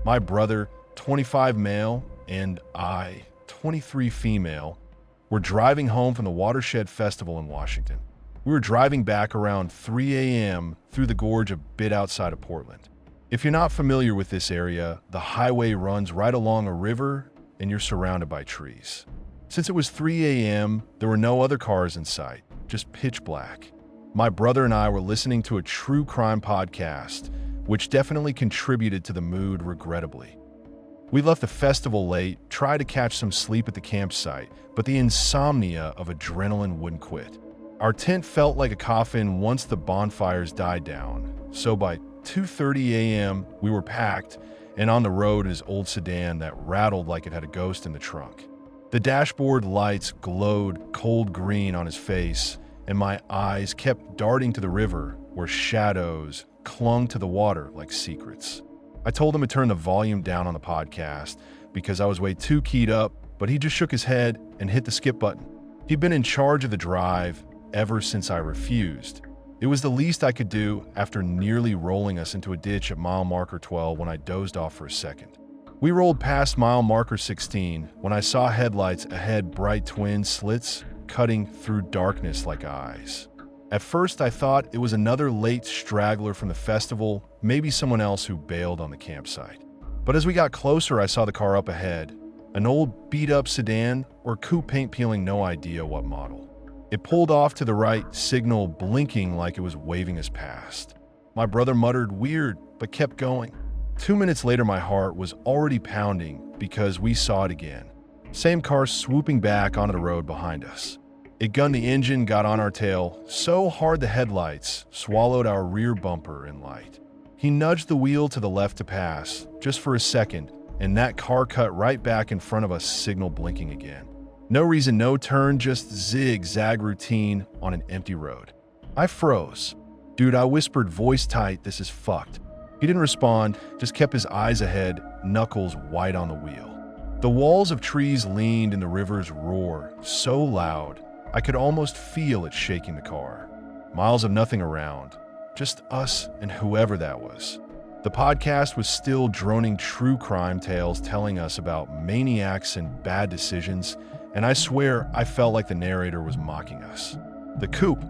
My brother, 25 male, and I, 23 female, were driving home from the Watershed Festival in Washington. We were driving back around 3 a.m. through the gorge a bit outside of Portland. If you're not familiar with this area, the highway runs right along a river and you're surrounded by trees. Since it was 3 a.m., there were no other cars in sight, just pitch black. My brother and I were listening to a true crime podcast, which definitely contributed to the mood, regrettably. We left the festival late, tried to catch some sleep at the campsite, but the insomnia of adrenaline wouldn't quit. Our tent felt like a coffin once the bonfires died down, so by 2:30 a.m., we were packed and on the road in his old sedan that rattled like it had a ghost in the trunk. The dashboard lights glowed cold green on his face, and my eyes kept darting to the river where shadows clung to the water like secrets. I told him to turn the volume down on the podcast because I was way too keyed up, but he just shook his head and hit the skip button. He'd been in charge of the drive ever since I refused. It was the least I could do after nearly rolling us into a ditch at mile marker 12 when I dozed off for a second. We rolled past mile marker 16 when I saw headlights ahead, bright twin slits cutting through darkness like eyes. At first I thought it was another late straggler from the festival, maybe someone else who bailed on the campsite. But as we got closer, I saw the car up ahead, an old beat-up sedan or coupe, paint peeling, no idea what model. It pulled off to the right, signal blinking like it was waving us past. My brother muttered weird, but kept going. 2 minutes later, my heart was already pounding because we saw it again. Same car swooping back onto the road behind us. It gunned the engine, got on our tail, so hard the headlights swallowed our rear bumper in light. He nudged the wheel to the left to pass, just for a second, and that car cut right back in front of us, signal blinking again. No reason, no turn, just zigzag routine on an empty road. I froze. Dude, I whispered, voice tight, this is fucked. He didn't respond, just kept his eyes ahead, knuckles white on the wheel. The walls of trees leaned in the river's roar, so loud, I could almost feel it shaking the car. Miles of nothing around, just us and whoever that was. The podcast was still droning true crime tales telling us about maniacs and bad decisions, and I swear I felt like the narrator was mocking us. The coupe,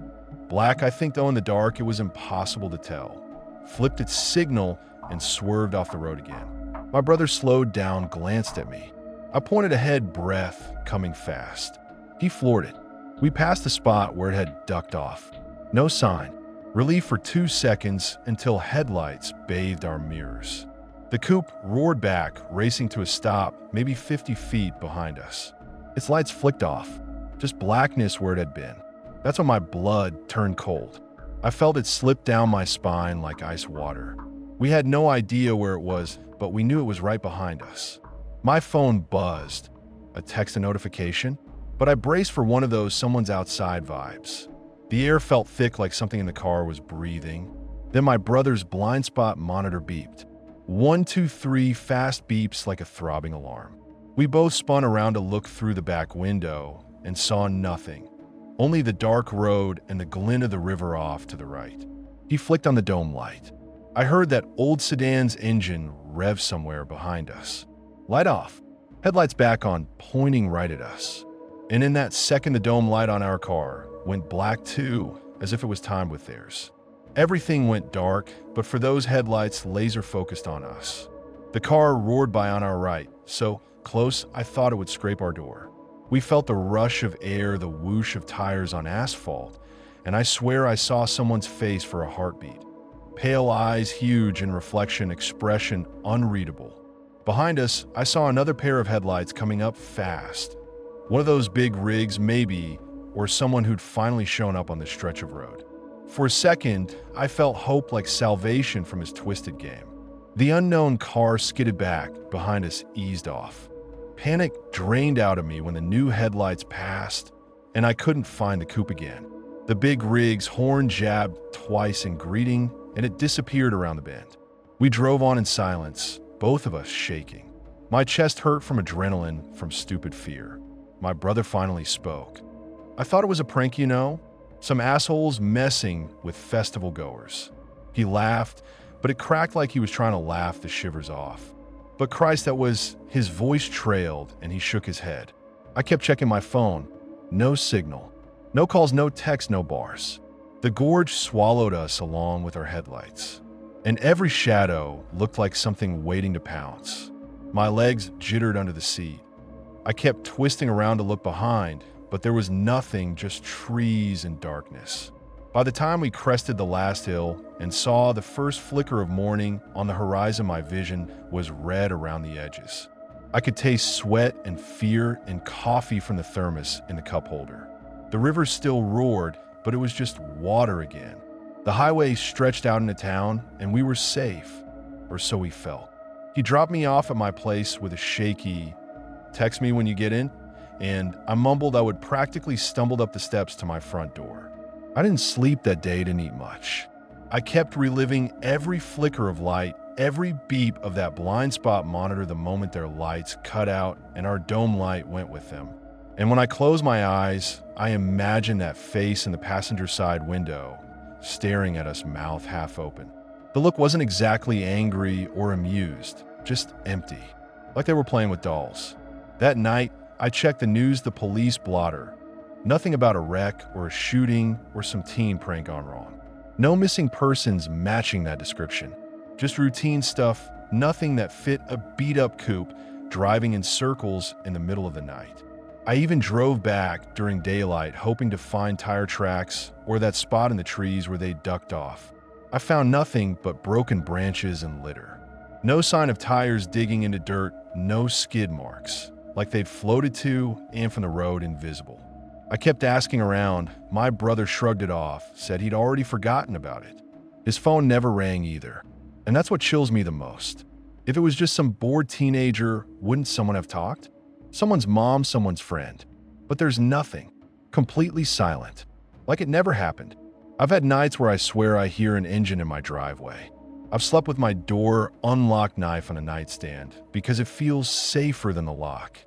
black I think though in the dark it was impossible to tell, flipped its signal and swerved off the road again. My brother slowed down, glanced at me. I pointed ahead, breath coming fast. He floored it. We passed the spot where it had ducked off. No sign. Relief for 2 seconds until headlights bathed our mirrors. The coupe roared back, racing to a stop maybe 50 feet behind us. Its lights flicked off, just blackness where it had been. That's when my blood turned cold. I felt it slip down my spine like ice water. We had no idea where it was, but we knew it was right behind us. My phone buzzed. A text, a notification? But I braced for one of those someone's outside vibes. The air felt thick like something in the car was breathing. Then my brother's blind spot monitor beeped. 1, 2, 3 fast beeps like a throbbing alarm. We both spun around to look through the back window and saw nothing. Only the dark road and the glint of the river off to the right. He flicked on the dome light. I heard that old sedan's engine rev somewhere behind us. Light off. Headlights back on, pointing right at us. And in that second, the dome light on our car went black too, as if it was timed with theirs. Everything went dark, but for those headlights laser focused on us. The car roared by on our right, so close I thought it would scrape our door. We felt the rush of air, the whoosh of tires on asphalt, and I swear I saw someone's face for a heartbeat. Pale eyes, huge in reflection, expression unreadable. Behind us, I saw another pair of headlights coming up fast. One of those big rigs, maybe, or someone who'd finally shown up on this stretch of road. For a second, I felt hope like salvation from his twisted game. The unknown car skidded back, behind us eased off. Panic drained out of me when the new headlights passed, and I couldn't find the coupe again. The big rig's horn jabbed twice in greeting, and it disappeared around the bend. We drove on in silence, both of us shaking. My chest hurt from adrenaline, from stupid fear. My brother finally spoke. I thought it was a prank, you know? Some assholes messing with festival goers. He laughed, but it cracked like he was trying to laugh the shivers off. But Christ, that was, his voice trailed and he shook his head. I kept checking my phone. No signal. No calls, no text, no bars. The gorge swallowed us along with our headlights. And every shadow looked like something waiting to pounce. My legs jittered under the seat. I kept twisting around to look behind, but there was nothing, just trees and darkness. By the time we crested the last hill and saw the first flicker of morning on the horizon, my vision was red around the edges. I could taste sweat and fear and coffee from the thermos in the cup holder. The river still roared, but it was just water again. The highway stretched out into town, and we were safe, or so we felt. He dropped me off at my place with a shaky, "Text me when you get in," and I mumbled I would practically stumbled up the steps to my front door. I didn't sleep that day, didn't eat much. I kept reliving every flicker of light, every beep of that blind spot monitor the moment their lights cut out and our dome light went with them. And when I closed my eyes, I imagined that face in the passenger side window, staring at us, mouth half open. The look wasn't exactly angry or amused, just empty, like they were playing with dolls. That night, I checked the news, the police blotter. Nothing about a wreck or a shooting or some teen prank gone wrong. No missing persons matching that description. Just routine stuff, nothing that fit a beat-up coupe driving in circles in the middle of the night. I even drove back during daylight, hoping to find tire tracks or that spot in the trees where they ducked off. I found nothing but broken branches and litter. No sign of tires digging into dirt, no skid marks, like they'd floated to and from the road invisible. I kept asking around. My brother shrugged it off, said he'd already forgotten about it. His phone never rang either. And that's what chills me the most. If it was just some bored teenager, wouldn't someone have talked? Someone's mom, someone's friend. But there's nothing. Completely silent. Like it never happened. I've had nights where I swear I hear an engine in my driveway. I've slept with my door unlocked knife on a nightstand because it feels safer than the lock.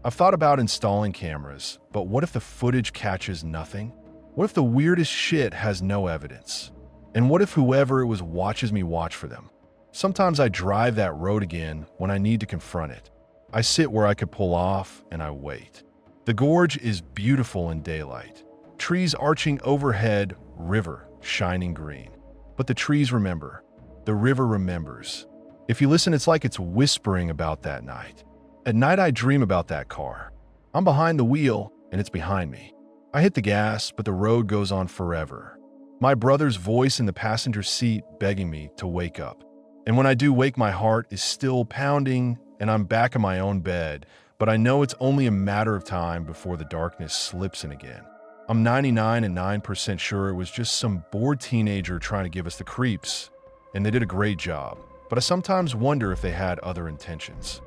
I've thought about installing cameras, but what if the footage catches nothing? What if the weirdest shit has no evidence? And what if whoever it was watches me watch for them? Sometimes I drive that road again when I need to confront it. I sit where I could pull off and I wait. The gorge is beautiful in daylight. Trees arching overhead, river shining green. But the trees remember. The river remembers. If you listen, it's like it's whispering about that night. At night, I dream about that car. I'm behind the wheel, and it's behind me. I hit the gas, but the road goes on forever. My brother's voice in the passenger seat begging me to wake up. And when I do wake, my heart is still pounding, and I'm back in my own bed, but I know it's only a matter of time before the darkness slips in again. I'm 99.9% sure it was just some bored teenager trying to give us the creeps, and they did a great job, but I sometimes wonder if they had other intentions.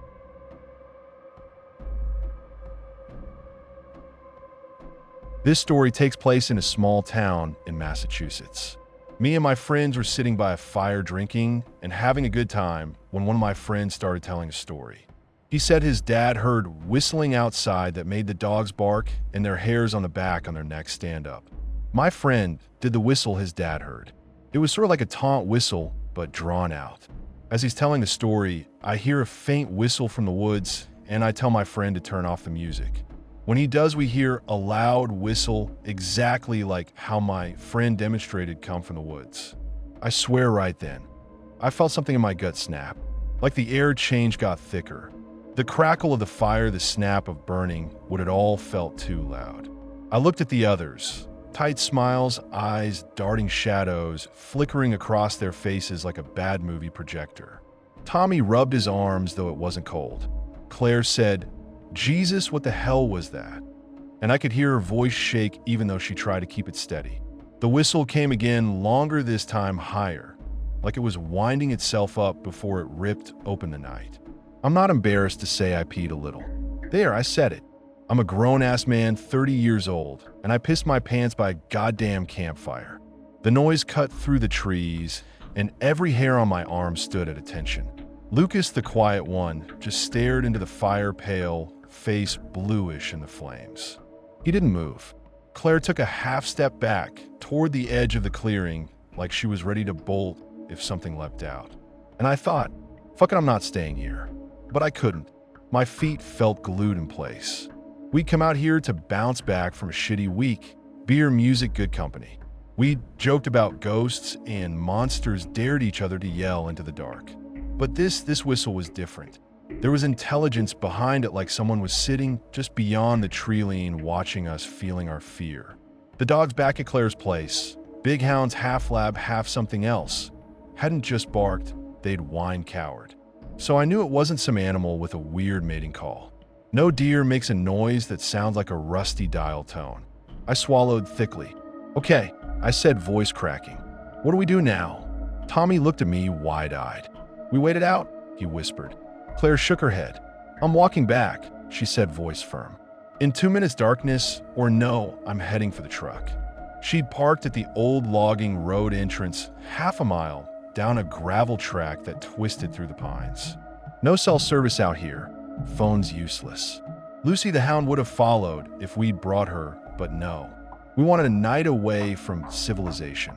This story takes place in a small town in Massachusetts. Me and my friends were sitting by a fire drinking and having a good time when one of my friends started telling a story. He said his dad heard whistling outside that made the dogs bark and their hairs on the back on their necks stand up. My friend did the whistle his dad heard. It was sort of like a taunt whistle, but drawn out. As he's telling the story, I hear a faint whistle from the woods and I tell my friend to turn off the music. When he does, we hear a loud whistle exactly like how my friend demonstrated come from the woods. I swear right then, I felt something in my gut snap, like the air change got thicker. The crackle of the fire, the snap of burning, what it all felt too loud. I looked at the others, tight smiles, eyes, darting shadows, flickering across their faces like a bad movie projector. Tommy rubbed his arms, though it wasn't cold. Claire said, "Jesus, what the hell was that?" And I could hear her voice shake even though she tried to keep it steady. The whistle came again, longer this time, higher, like it was winding itself up before it ripped open the night. I'm not embarrassed to say I peed a little. There, I said it. I'm a grown-ass man, 30 years old, and I pissed my pants by a goddamn campfire. The noise cut through the trees, and every hair on my arm stood at attention. Lucas, the quiet one, just stared into the fire, pale, face bluish in the flames. He didn't move. Claire took a half step back toward the edge of the clearing like she was ready to bolt if something leapt out. And I thought, fuck it, I'm not staying here. but I couldn't. My feet felt glued in place. We'd come out here to bounce back from a shitty week. Beer, music, good company. We joked about ghosts, and monsters dared each other to yell into the dark. But this whistle was different. There was intelligence behind it, like someone was sitting just beyond the tree line watching us, feeling our fear. The dogs back at Claire's place, big hounds, half lab, half something else, hadn't just barked, they'd whined cowered. So I knew it wasn't some animal with a weird mating call. No deer makes a noise that sounds like a rusty dial tone. I swallowed thickly. Okay, I said, voice cracking. What do we do now? Tommy looked at me wide-eyed. We wait it out, he whispered. Claire shook her head. I'm walking back, she said, voice firm. In 2 minutes darkness, or no, I'm heading for the truck. She'd parked at the old logging road entrance, half a mile down a gravel track that twisted through the pines. No cell service out here. Phone's useless. Lucy the hound would have followed if we'd brought her, but no. We wanted a night away from civilization.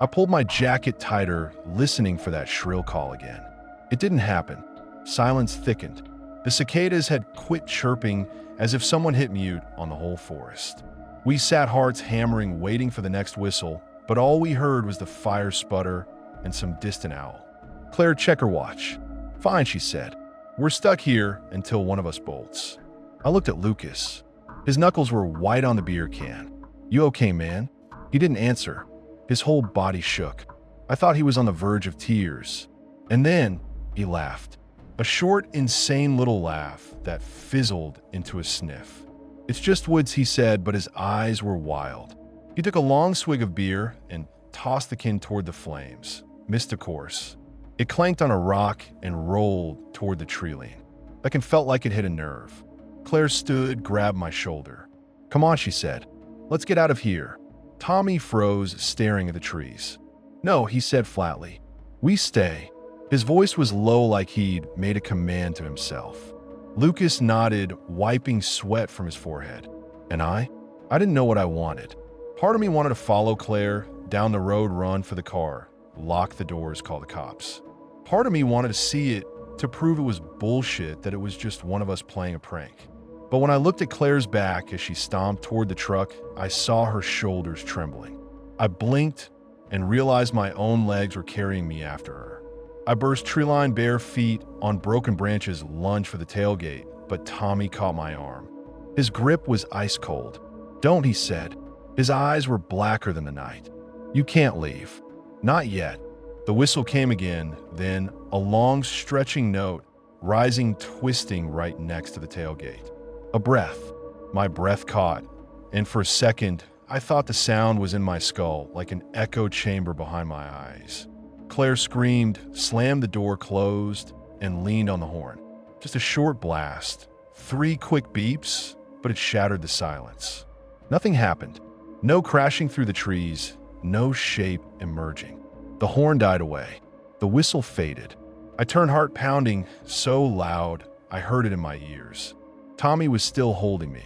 I pulled my jacket tighter, listening for that shrill call again. It didn't happen. Silence thickened. The cicadas had quit chirping, as if someone hit mute on the whole forest. We sat, hearts hammering, waiting for the next whistle, but all we heard was the fire sputter and some distant owl. Claire, check her watch. Fine, she said. We're stuck here until one of us bolts. I looked at Lucas. His knuckles were white on the beer can. You okay, man? He didn't answer. His whole body shook. I thought he was on the verge of tears. And then he laughed. A short, insane little laugh that fizzled into a sniff. It's just woods, he said, but his eyes were wild. He took a long swig of beer and tossed the can toward the flames. Missed a course. It clanked on a rock and rolled toward the tree line. That can felt like it hit a nerve. Claire stood, grabbed my shoulder. Come on, she said. Let's get out of here. Tommy froze, staring at the trees. No, he said flatly. We stay. His voice was low, like he'd made a command to himself. Lucas nodded, wiping sweat from his forehead. And I didn't know what I wanted. Part of me wanted to follow Claire down the road, run for the car, lock the doors, call the cops. Part of me wanted to see it, to prove it was bullshit, that it was just one of us playing a prank. But when I looked at Claire's back as she stomped toward the truck, I saw her shoulders trembling. I blinked and realized my own legs were carrying me after her. I burst tree-lined, bare feet on broken branches, lunged for the tailgate, but Tommy caught my arm. His grip was ice cold. Don't, he said. His eyes were blacker than the night. You can't leave. Not yet. The whistle came again, then a long, stretching note, rising, twisting right next to the tailgate. A breath. My breath caught, and for a second, I thought the sound was in my skull, like an echo chamber behind my eyes. Claire screamed, slammed the door closed, and leaned on the horn. Just a short blast. 3 quick beeps, but it shattered the silence. Nothing happened. No crashing through the trees, no shape emerging. The horn died away. The whistle faded. I turned, heart pounding so loud I heard it in my ears. Tommy was still holding me.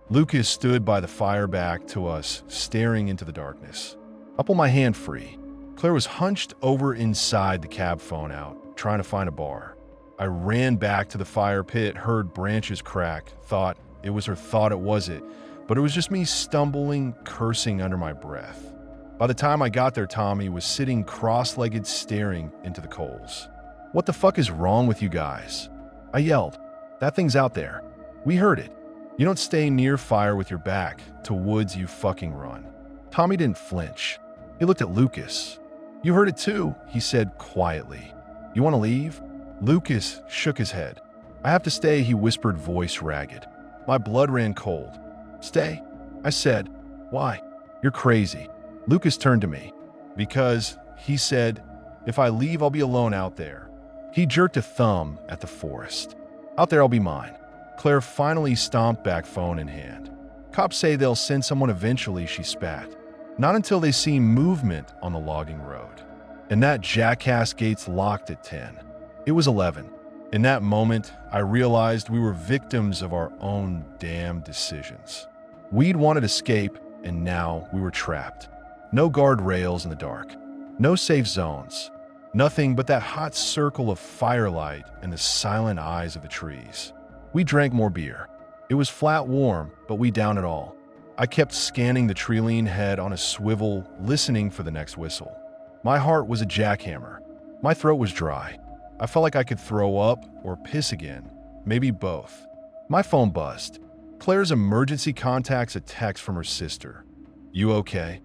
Lucas stood by the fire back to us, staring into the darkness. I pulled my hand free. Claire was hunched over inside the cab, phone out, trying to find a bar. I ran back to the fire pit, heard branches crack, thought it was her, thought it was it, but it was just me stumbling, cursing under my breath. By the time I got there, Tommy was sitting cross-legged, staring into the coals. What the fuck is wrong with you guys? I yelled. That thing's out there. We heard it. You don't stay near fire with your back to woods, you fucking run. Tommy didn't flinch. He looked at Lucas. You heard it too, he said quietly. You want to leave? Lucas shook his head. I have to stay, he whispered, voice ragged. My blood ran cold. Stay? I said. Why? You're crazy. Lucas turned to me. Because, he said, if I leave, I'll be alone out there. He jerked a thumb at the forest. Out there, I'll be mine. Claire finally stomped back, phone in hand. Cops say they'll send someone eventually, she spat. Not until they see movement on the logging road. And that jackass gate's locked at 10. It was 11. In that moment, I realized we were victims of our own damn decisions. We'd wanted escape, and now we were trapped. No guardrails in the dark. No safe zones. Nothing but that hot circle of firelight and the silent eyes of the trees. We drank more beer. It was flat warm, but we downed it all. I kept scanning the Trilene head on a swivel, listening for the next whistle. My heart was a jackhammer. My throat was dry. I felt like I could throw up or piss again, maybe both. My phone buzzed. Claire's emergency contacts a text from her sister. "You okay?"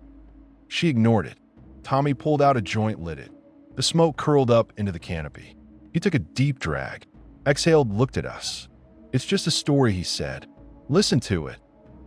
She ignored it. Tommy pulled out a joint, lit it. The smoke curled up into the canopy. He took a deep drag, exhaled, looked at us. "It's just a story," he said. "Listen to it.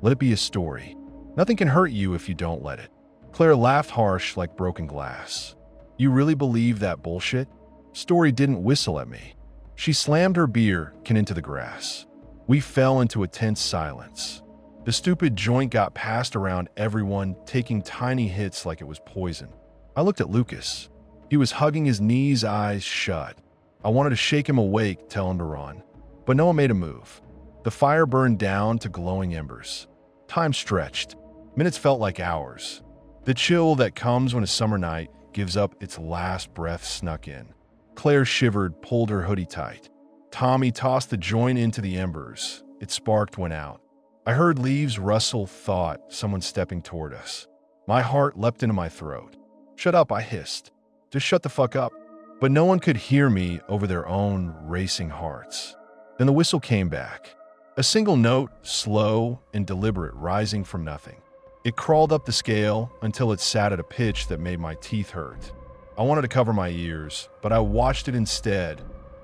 Let it be a story. Nothing can hurt you if you don't let it." Claire laughed harsh like broken glass. "You really believe that bullshit?" Story didn't whistle at me. She slammed her beer can into the grass. We fell into a tense silence. The stupid joint got passed around everyone, taking tiny hits like it was poison. I looked at Lucas. He was hugging his knees, eyes shut. I wanted to shake him awake, tell him to run. But no one made a move. The fire burned down to glowing embers. Time stretched. Minutes felt like hours. The chill that comes when a summer night gives up its last breath snuck in. Claire shivered, pulled her hoodie tight. Tommy tossed the joint into the embers. It sparked, went out. I heard leaves rustle, thought someone stepping toward us. My heart leapt into my throat. "Shut up," I hissed. "Just shut the fuck up." But no one could hear me over their own racing hearts. Then the whistle came back. A single note, slow and deliberate, rising from nothing. It crawled up the scale until it sat at a pitch that made my teeth hurt. I wanted to cover my ears, but I watched it instead.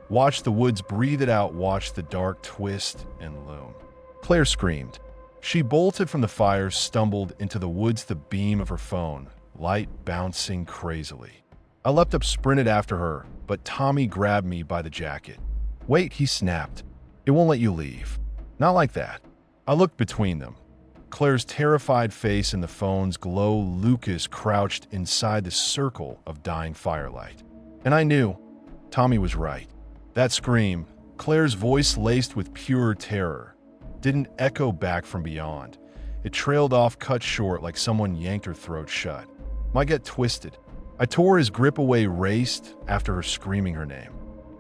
Watched the woods breathe it out, watched the dark twist and loom. Claire screamed. She bolted from the fire, stumbled into the woods, the beam of her phone, light bouncing crazily. I leapt up, sprinted after her, but Tommy grabbed me by the jacket. "Wait," he snapped. "It won't let you leave." "Not like that." I looked between them. Claire's terrified face in the phone's glow, Lucas crouched inside the circle of dying firelight. And I knew Tommy was right. That scream, Claire's voice laced with pure terror, didn't echo back from beyond. It trailed off, cut short like someone yanked her throat shut. My gut twisted. I tore his grip away, raced after her, screaming her name.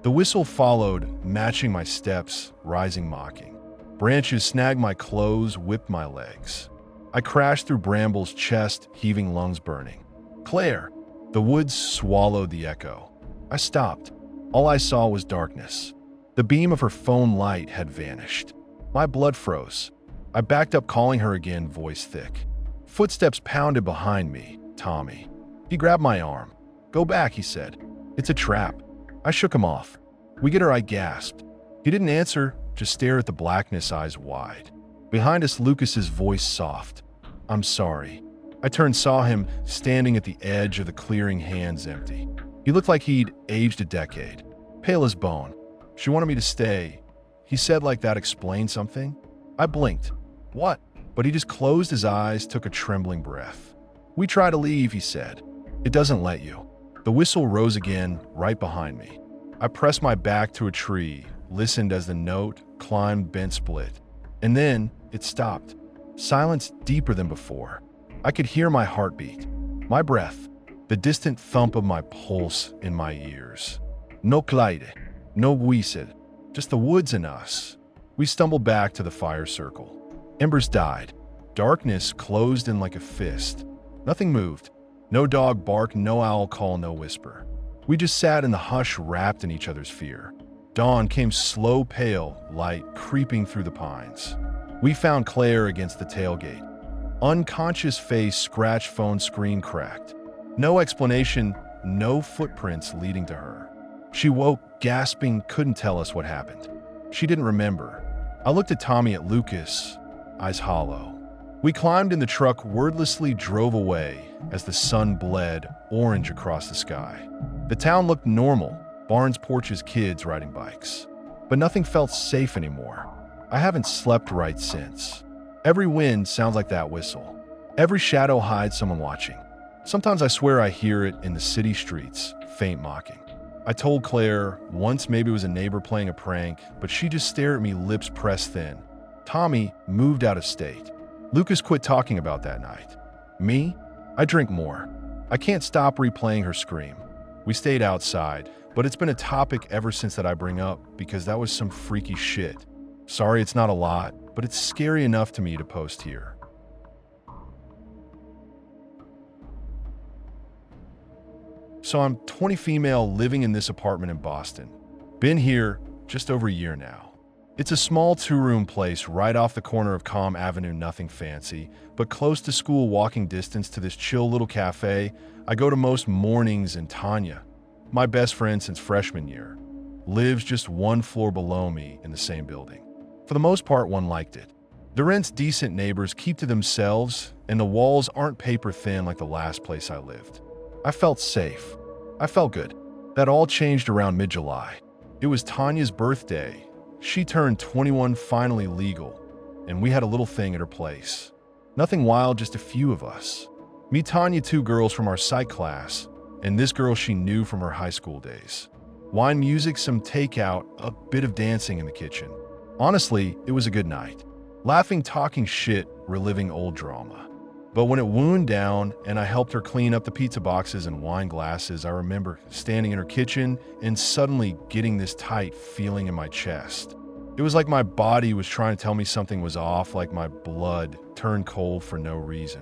The whistle followed, matching my steps, rising, mocking. Branches snagged my clothes, whipped my legs. I crashed through brambles, chest heaving, lungs burning. "Claire!" The woods swallowed the echo. I stopped. All I saw was darkness. The beam of her phone light had vanished. My blood froze. I backed up, calling her again, voice thick. Footsteps pounded behind me. Tommy. He grabbed my arm. "Go back," he said. "It's a trap." I shook him off. "We get her," I gasped. He didn't answer, just stared at the blackness, eyes wide. Behind us, Lucas's voice soft. "I'm sorry." I turned, saw him standing at the edge of the clearing, hands empty. He looked like he'd aged a decade. Pale as bone. "She wanted me to stay." He said like that explained something. I blinked. "What?" But he just closed his eyes, took a trembling breath. "We try to leave," he said. "It doesn't let you." The whistle rose again, right behind me. I pressed my back to a tree, listened as the note climbed, bent, split. And then it stopped. Silence deeper than before. I could hear my heartbeat, my breath, the distant thump of my pulse in my ears. No Clyde, no whistle, just the woods and us. We stumbled back to the fire circle. Embers died. Darkness closed in like a fist. Nothing moved. No dog bark, no owl call, no whisper. We just sat in the hush, wrapped in each other's fear. Dawn came, slow, pale, light creeping through the pines. We found Claire against the tailgate. Unconscious, face scratched, phone screen cracked. No explanation, no footprints leading to her. She woke, gasping, couldn't tell us what happened. She didn't remember. I looked at Tommy, at Lucas, eyes hollow. We climbed in the truck, wordlessly drove away as the sun bled orange across the sky. The town looked normal, barns, porches, kids riding bikes. But nothing felt safe anymore. I haven't slept right since. Every wind sounds like that whistle. Every shadow hides someone watching. Sometimes I swear I hear it in the city streets, faint mocking. I told Claire once maybe it was a neighbor playing a prank, but she just stared at me, lips pressed thin. Tommy moved out of state. Lucas quit talking about that night. Me? I drink more. I can't stop replaying her scream. We stayed outside, but it's been a topic ever since that I bring up because that was some freaky shit. Sorry it's not a lot, but it's scary enough to me to post here. So I'm 20 female living in this apartment in Boston. Been here just over a year now. It's a small 2-room place right off the corner of Calm Avenue, nothing fancy, but close to school walking distance to this chill little cafe I go to most mornings. And Tanya, my best friend since freshman year, lives just one floor below me in the same building. For the most part, one liked it. The rent's decent, neighbors keep to themselves, and the walls aren't paper thin like the last place I lived. I felt safe. I felt good. That all changed around mid-July. It was Tanya's birthday. She turned 21, finally legal, and we had a little thing at her place. Nothing wild, just a few of us. Me, Tanya, 2 girls from our psych class, and this girl she knew from her high school days. Wine, music, some takeout, a bit of dancing in the kitchen. Honestly, it was a good night. Laughing, talking shit, reliving old drama. But when it wound down and I helped her clean up the pizza boxes and wine glasses, I remember standing in her kitchen and suddenly getting this tight feeling in my chest. It was like my body was trying to tell me something was off, like my blood turned cold for no reason.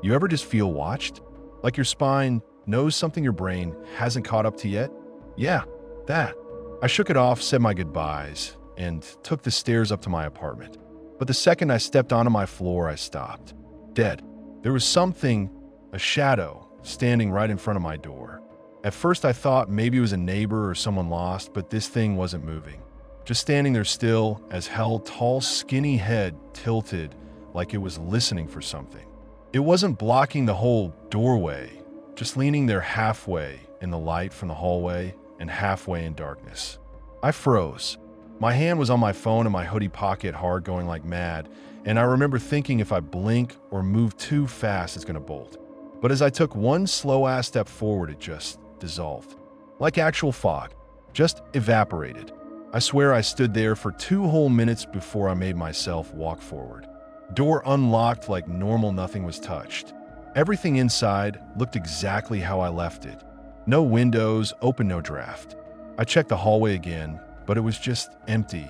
You ever just feel watched? Like your spine knows something your brain hasn't caught up to yet? Yeah, that. I shook it off, said my goodbyes, and took the stairs up to my apartment. But the second I stepped onto my floor, I stopped. Dead. There was something, a shadow, standing right in front of my door. At first I thought maybe it was a neighbor or someone lost, but this thing wasn't moving. Just standing there still as hell, tall, skinny head tilted like it was listening for something. It wasn't blocking the whole doorway, just leaning there halfway in the light from the hallway and halfway in darkness. I froze. My hand was on my phone in my hoodie pocket, hard, going like mad, and I remember thinking if I blink or move too fast, it's gonna bolt. But as I took one slow-ass step forward, it just dissolved. Like actual fog, just evaporated. I swear I stood there for 2 whole minutes before I made myself walk forward. Door unlocked like normal, nothing was touched. Everything inside looked exactly how I left it. No windows, open, no draft. I checked the hallway again, but it was just empty,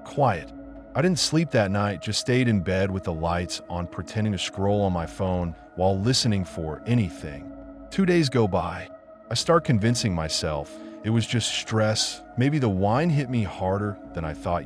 quiet. I didn't sleep that night, just stayed in bed with the lights on, pretending to scroll on my phone while listening for anything. 2 days go by. I start convincing myself it was just stress. Maybe the wine hit me harder than I thought,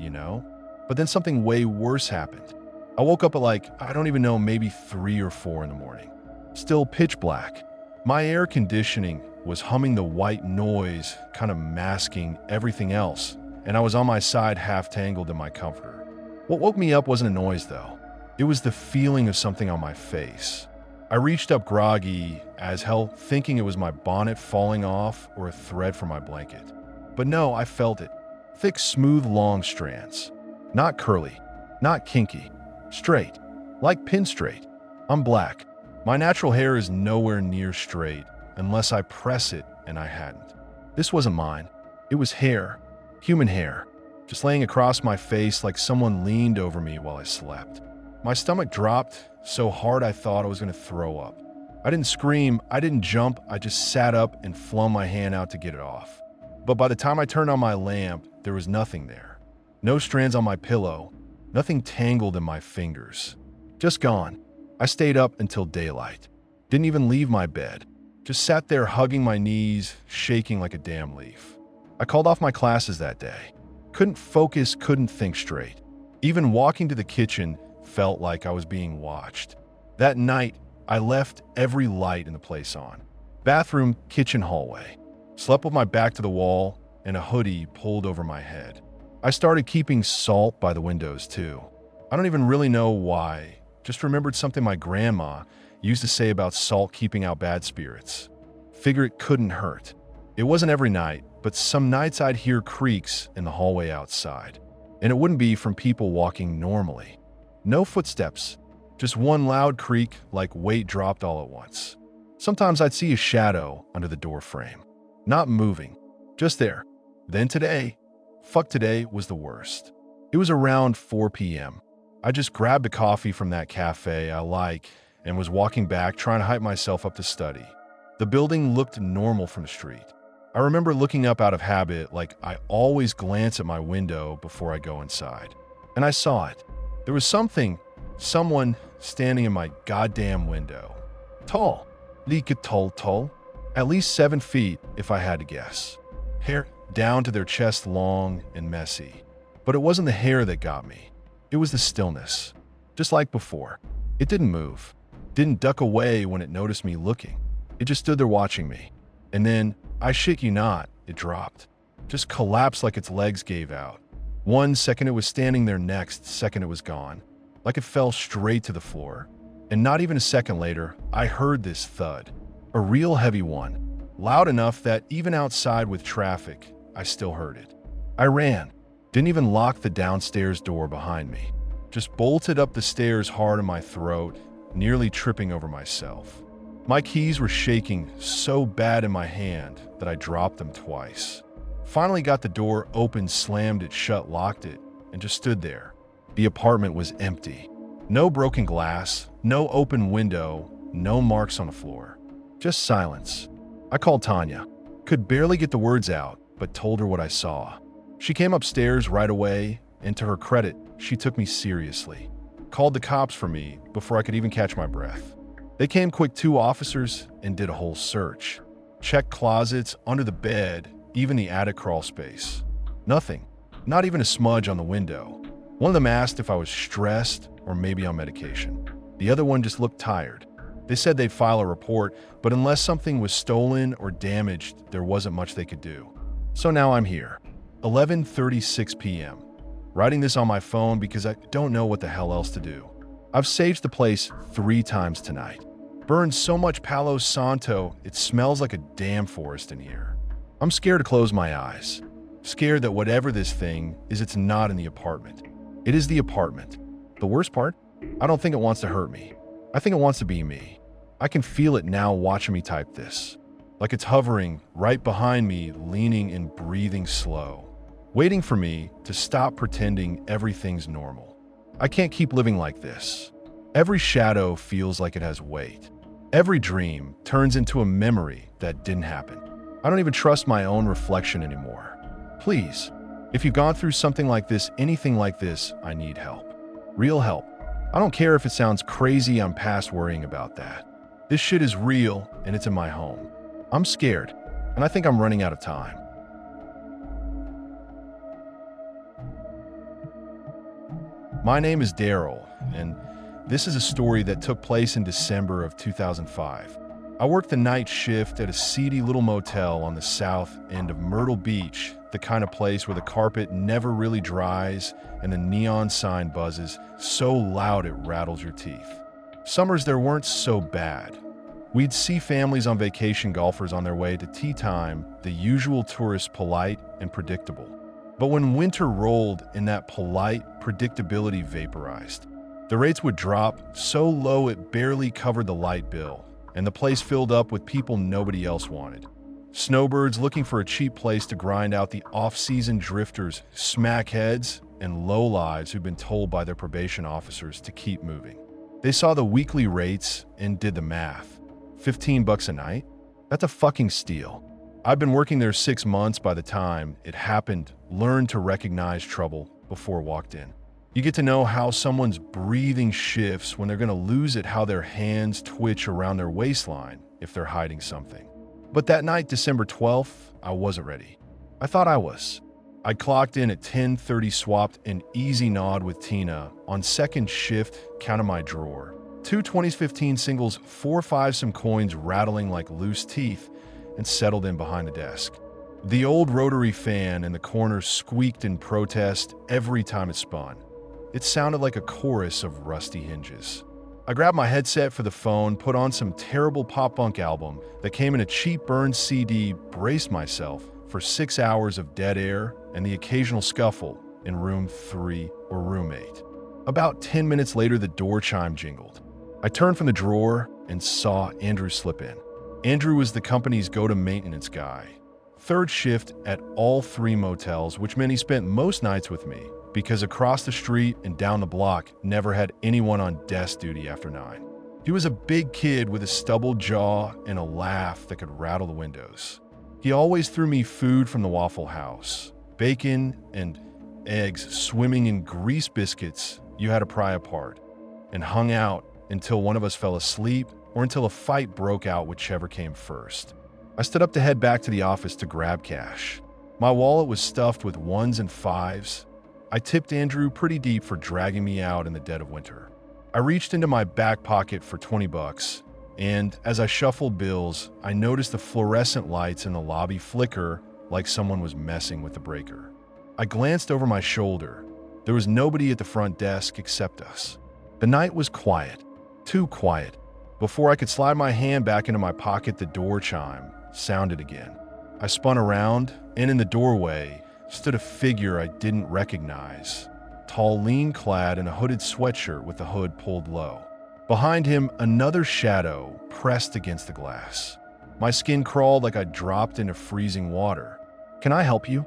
But then something way worse happened. I woke up at I don't even know, maybe 3 or 4 in the morning. Still pitch black. My air conditioning was humming the white noise, kind of masking everything else, and I was on my side, half tangled in my comforter. What woke me up wasn't a noise, though. It was the feeling of something on my face. I reached up groggy as hell, thinking it was my bonnet falling off or a thread from my blanket. But no, I felt it. Thick, smooth, long strands. Not curly, not kinky. Straight. Like pin straight. I'm black. My natural hair is nowhere near straight unless I press it, and I hadn't. This wasn't mine. It was hair. Human hair. Just laying across my face like someone leaned over me while I slept. My stomach dropped so hard I thought I was going to throw up. I didn't scream, I didn't jump, I just sat up and flung my hand out to get it off. But by the time I turned on my lamp, there was nothing there. No strands on my pillow, nothing tangled in my fingers. Just gone. I stayed up until daylight. Didn't even leave my bed. Just sat there hugging my knees, shaking like a damn leaf. I called off my classes that day. Couldn't focus, couldn't think straight. Even walking to the kitchen felt like I was being watched. That night, I left every light in the place on. Bathroom, kitchen, hallway. Slept with my back to the wall and a hoodie pulled over my head. I started keeping salt by the windows too. I don't even really know why. Just remembered something my grandma used to say about salt keeping out bad spirits. Figure it couldn't hurt. It wasn't every night, but some nights I'd hear creaks in the hallway outside. And it wouldn't be from people walking normally. No footsteps, just one loud creak like weight dropped all at once. Sometimes I'd see a shadow under the door frame. Not moving, just there. Then today was the worst. It was around 4 p.m. I just grabbed a coffee from that cafe I like and was walking back, trying to hype myself up to study. The building looked normal from the street. I remember looking up out of habit, like I always glance at my window before I go inside. And I saw it. There was someone standing in my goddamn window. Tall. Lika tall. At least 7 feet if I had to guess. Hair down to their chest, long and messy. But it wasn't the hair that got me. It was the stillness. Just like before. It didn't move. Didn't duck away when it noticed me looking. It just stood there watching me. And then, I shit you not, it dropped. Just collapsed like its legs gave out. 1 second it was standing there, next second it was gone. Like it fell straight to the floor. And not even a second later, I heard this thud. A real heavy one. Loud enough that even outside with traffic, I still heard it. I ran. Didn't even lock the downstairs door behind me. Just bolted up the stairs hard in my throat, nearly tripping over myself. My keys were shaking so bad in my hand that I dropped them twice. Finally got the door open, slammed it shut, locked it, and just stood there. The apartment was empty. No broken glass, no open window, no marks on the floor. Just silence. I called Tanya. Could barely get the words out, but told her what I saw. She came upstairs right away, and to her credit, she took me seriously. Called the cops for me before I could even catch my breath. They came quick, 2 officers, and did a whole search. Checked closets, under the bed, even the attic crawl space. Nothing. Not even a smudge on the window. One of them asked if I was stressed or maybe on medication. The other one just looked tired. They said they'd file a report, but unless something was stolen or damaged, there wasn't much they could do. So now I'm here. 11:36 p.m. Writing this on my phone because I don't know what the hell else to do. I've saged the place 3 times tonight. Burned so much Palo Santo, it smells like a damn forest in here. I'm scared to close my eyes. Scared that whatever this thing is, it's not in the apartment. It is the apartment. The worst part? I don't think it wants to hurt me. I think it wants to be me. I can feel it now watching me type this. Like it's hovering right behind me, leaning and breathing slow. Waiting for me to stop pretending everything's normal. I can't keep living like this. Every shadow feels like it has weight. Every dream turns into a memory that didn't happen. I don't even trust my own reflection anymore. Please, if you've gone through something like this, anything like this, I need help. Real help. I don't care if it sounds crazy, I'm past worrying about that. This shit is real and it's in my home. I'm scared, and I think I'm running out of time. My name is Daryl, and this is a story that took place in December of 2005. I worked the night shift at a seedy little motel on the south end of Myrtle Beach, the kind of place where the carpet never really dries and the neon sign buzzes so loud it rattles your teeth. Summers there weren't so bad. We'd see families on vacation, golfers on their way to tea time, the usual tourists polite and predictable. But when winter rolled and that polite predictability vaporized, the rates would drop so low it barely covered the light bill, and the place filled up with people nobody else wanted. Snowbirds looking for a cheap place to grind out the off-season drifters, smackheads, and lowlives who'd been told by their probation officers to keep moving. They saw the weekly rates and did the math. $15 a night? That's a fucking steal. I'd been working there 6 months by the time it happened, learned to recognize trouble before walked in. You get to know how someone's breathing shifts when they're going to lose it, how their hands twitch around their waistline if they're hiding something. But that night, December 12th, I wasn't ready. I thought I was. I clocked in at 10:30, swapped an easy nod with Tina. On second shift, counted my drawer. 2 20s, 15 singles, 4 5s, some coins rattling like loose teeth, and settled in behind the desk. The old rotary fan in the corner squeaked in protest every time it spun. It sounded like a chorus of rusty hinges. I grabbed my headset for the phone, put on some terrible pop-punk album that came in a cheap burned CD, braced myself for 6 hours of dead air and the occasional scuffle in room 3 or room 8. About 10 minutes later, the door chime jingled. I turned from the drawer and saw Andrew slip in. Andrew was the company's go-to maintenance guy. Third shift at all 3 motels, which meant he spent most nights with me, because across the street and down the block never had anyone on desk duty after 9. He was a big kid with a stubbled jaw and a laugh that could rattle the windows. He always threw me food from the Waffle House, bacon and eggs swimming in grease biscuits you had to pry apart, and hung out until one of us fell asleep or until a fight broke out, whichever came first. I stood up to head back to the office to grab cash. My wallet was stuffed with ones and fives. I tipped Andrew pretty deep for dragging me out in the dead of winter. I reached into my back pocket for 20 bucks, and as I shuffled bills, I noticed the fluorescent lights in the lobby flicker like someone was messing with the breaker. I glanced over my shoulder. There was nobody at the front desk except us. The night was quiet, too quiet. Before I could slide my hand back into my pocket, the door chime sounded again. I spun around, and in the doorway stood a figure I didn't recognize. Tall, lean-clad in a hooded sweatshirt with the hood pulled low. Behind him, another shadow pressed against the glass. My skin crawled like I dropped into freezing water. "Can I help you?"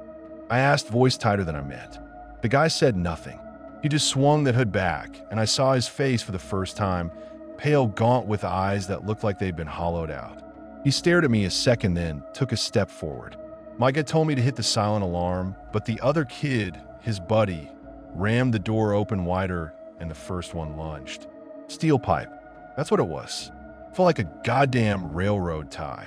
I asked, voice tighter than I meant. The guy said nothing. He just swung that hood back, and I saw his face for the first time, pale, gaunt, with eyes that looked like they'd been hollowed out. He stared at me a second, then took a step forward. Micah told me to hit the silent alarm, but the other kid, his buddy, rammed the door open wider, and the first one lunged. Steel pipe. That's what it was. Felt like a goddamn railroad tie.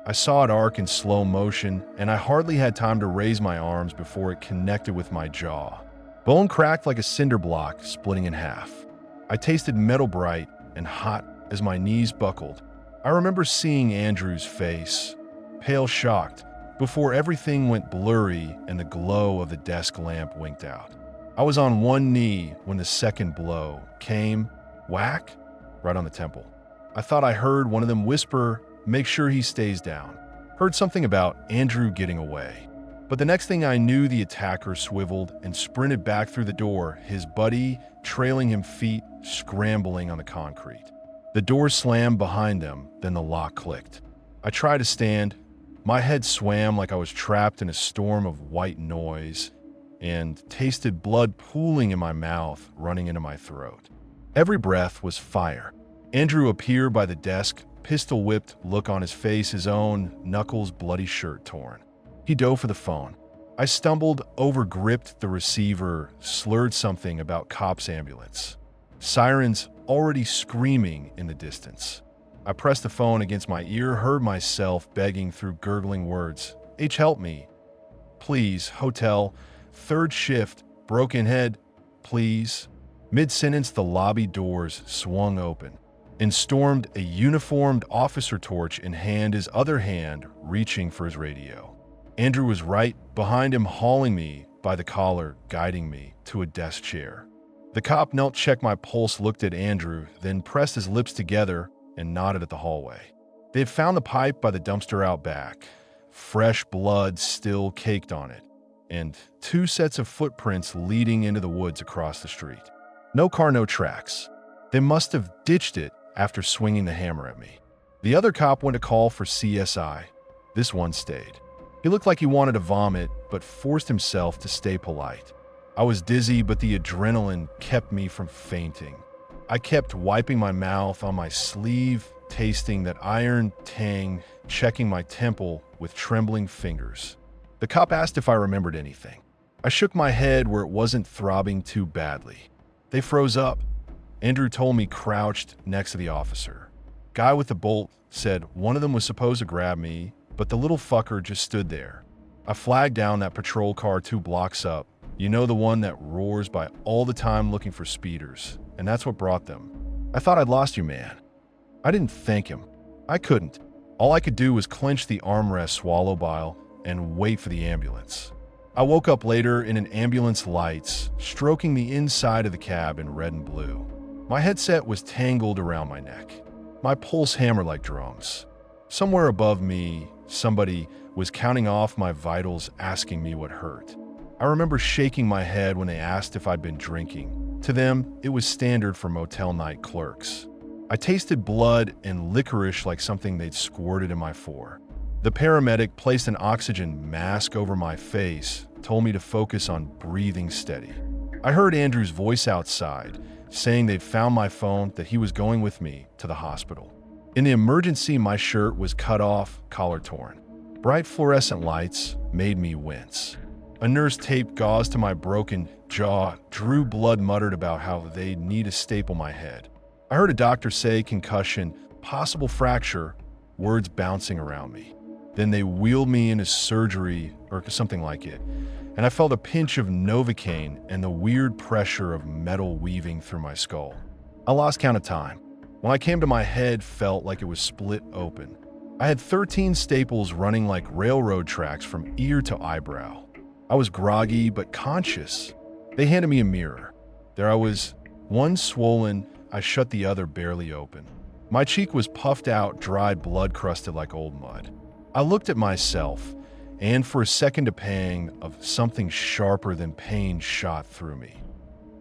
I saw it arc in slow motion, and I hardly had time to raise my arms before it connected with my jaw. Bone cracked like a cinder block, splitting in half. I tasted metal bright and hot as my knees buckled. I remember seeing Andrew's face, pale, shocked, before everything went blurry and the glow of the desk lamp winked out. I was on one knee when the second blow came, whack, right on the temple. I thought I heard one of them whisper, "Make sure he stays down." Heard something about Andrew getting away. But the next thing I knew, the attacker swiveled and sprinted back through the door, his buddy trailing him, feet scrambling on the concrete. The door slammed behind them, then the lock clicked. I tried to stand. My head swam like I was trapped in a storm of white noise and tasted blood pooling in my mouth, running into my throat. Every breath was fire. Andrew appeared by the desk, pistol-whipped look on his face, his own knuckles, bloody shirt torn. He dove for the phone. I stumbled, over-gripped the receiver, slurred something about cops' ambulance. Sirens already screaming in the distance. I pressed the phone against my ear, heard myself begging through gurgling words. "H, help me. Please, hotel, third shift, broken head, please." Mid-sentence, the lobby doors swung open, and stormed a uniformed officer, torch in hand, his other hand reaching for his radio. Andrew was right behind him, hauling me by the collar, guiding me to a desk chair. The cop knelt, checked my pulse, looked at Andrew, then pressed his lips together and nodded at the hallway. They had found the pipe by the dumpster out back, fresh blood still caked on it, and 2 sets of footprints leading into the woods across the street. No car, no tracks. They must have ditched it after swinging the hammer at me. The other cop went to call for CSI. This one stayed. He looked like he wanted to vomit, but forced himself to stay polite. I was dizzy, but the adrenaline kept me from fainting. I kept wiping my mouth on my sleeve, tasting that iron tang, checking my temple with trembling fingers. The cop asked if I remembered anything. I shook my head where it wasn't throbbing too badly. They froze up. Andrew told me, crouched next to the officer. Guy with the bolt said one of them was supposed to grab me, but the little fucker just stood there. I flagged down that patrol car 2 blocks up. You know, the one that roars by all the time looking for speeders, and that's what brought them. I thought I'd lost you, man. I didn't thank him. I couldn't. All I could do was clench the armrest, swallow bile, and wait for the ambulance. I woke up later in an ambulance lights, stroking the inside of the cab in red and blue. My headset was tangled around my neck. My pulse hammered like drums. Somewhere above me, somebody was counting off my vitals, asking me what hurt. I remember shaking my head when they asked if I'd been drinking. To them, it was standard for motel night clerks. I tasted blood and licorice like something they'd squirted in my fore. The paramedic placed an oxygen mask over my face, told me to focus on breathing steady. I heard Andrew's voice outside, saying they'd found my phone, that he was going with me to the hospital. In the emergency, my shirt was cut off, collar torn. Bright fluorescent lights made me wince. A nurse taped gauze to my broken jaw. Drew Blood muttered about how they'd need to staple my head. I heard a doctor say concussion, possible fracture, words bouncing around me. Then they wheeled me into surgery or something like it, and I felt a pinch of Novocaine and the weird pressure of metal weaving through my skull. I lost count of time. When I came to, my head felt like it was split open. I had 13 staples running like railroad tracks from ear to eyebrow. I was groggy but conscious. They handed me a mirror. There I was, one swollen, I shut the other barely open. My cheek was puffed out, dried, blood-crusted like old mud. I looked at myself, and for a second a pang of something sharper than pain shot through me.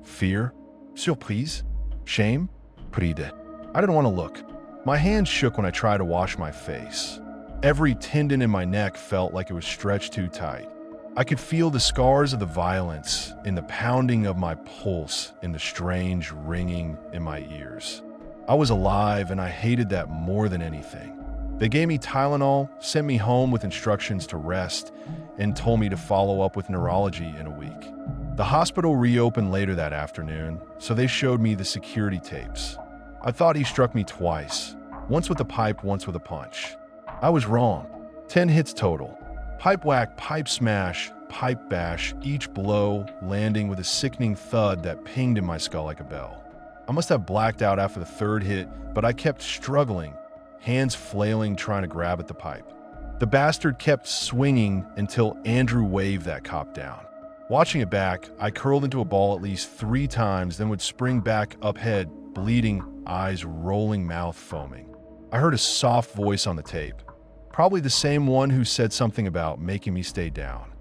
Fear? Surprise? Shame? Pride. I didn't want to look. My hands shook when I tried to wash my face. Every tendon in my neck felt like it was stretched too tight. I could feel the scars of the violence in the pounding of my pulse, in the strange ringing in my ears. I was alive, and I hated that more than anything. They gave me Tylenol, sent me home with instructions to rest, and told me to follow up with neurology in a week. The hospital reopened later that afternoon, so they showed me the security tapes. I thought he struck me twice, once with a pipe, once with a punch. I was wrong. 10 hits total. Pipe whack, pipe smash, pipe bash, each blow landing with a sickening thud that pinged in my skull like a bell. I must have blacked out after the third hit, but I kept struggling, hands flailing trying to grab at the pipe. The bastard kept swinging until Andrew waved that cop down. Watching it back, I curled into a ball at least 3 times, then would spring back up head, bleeding, eyes rolling, mouth foaming. I heard a soft voice on the tape, probably the same one who said something about making me stay down.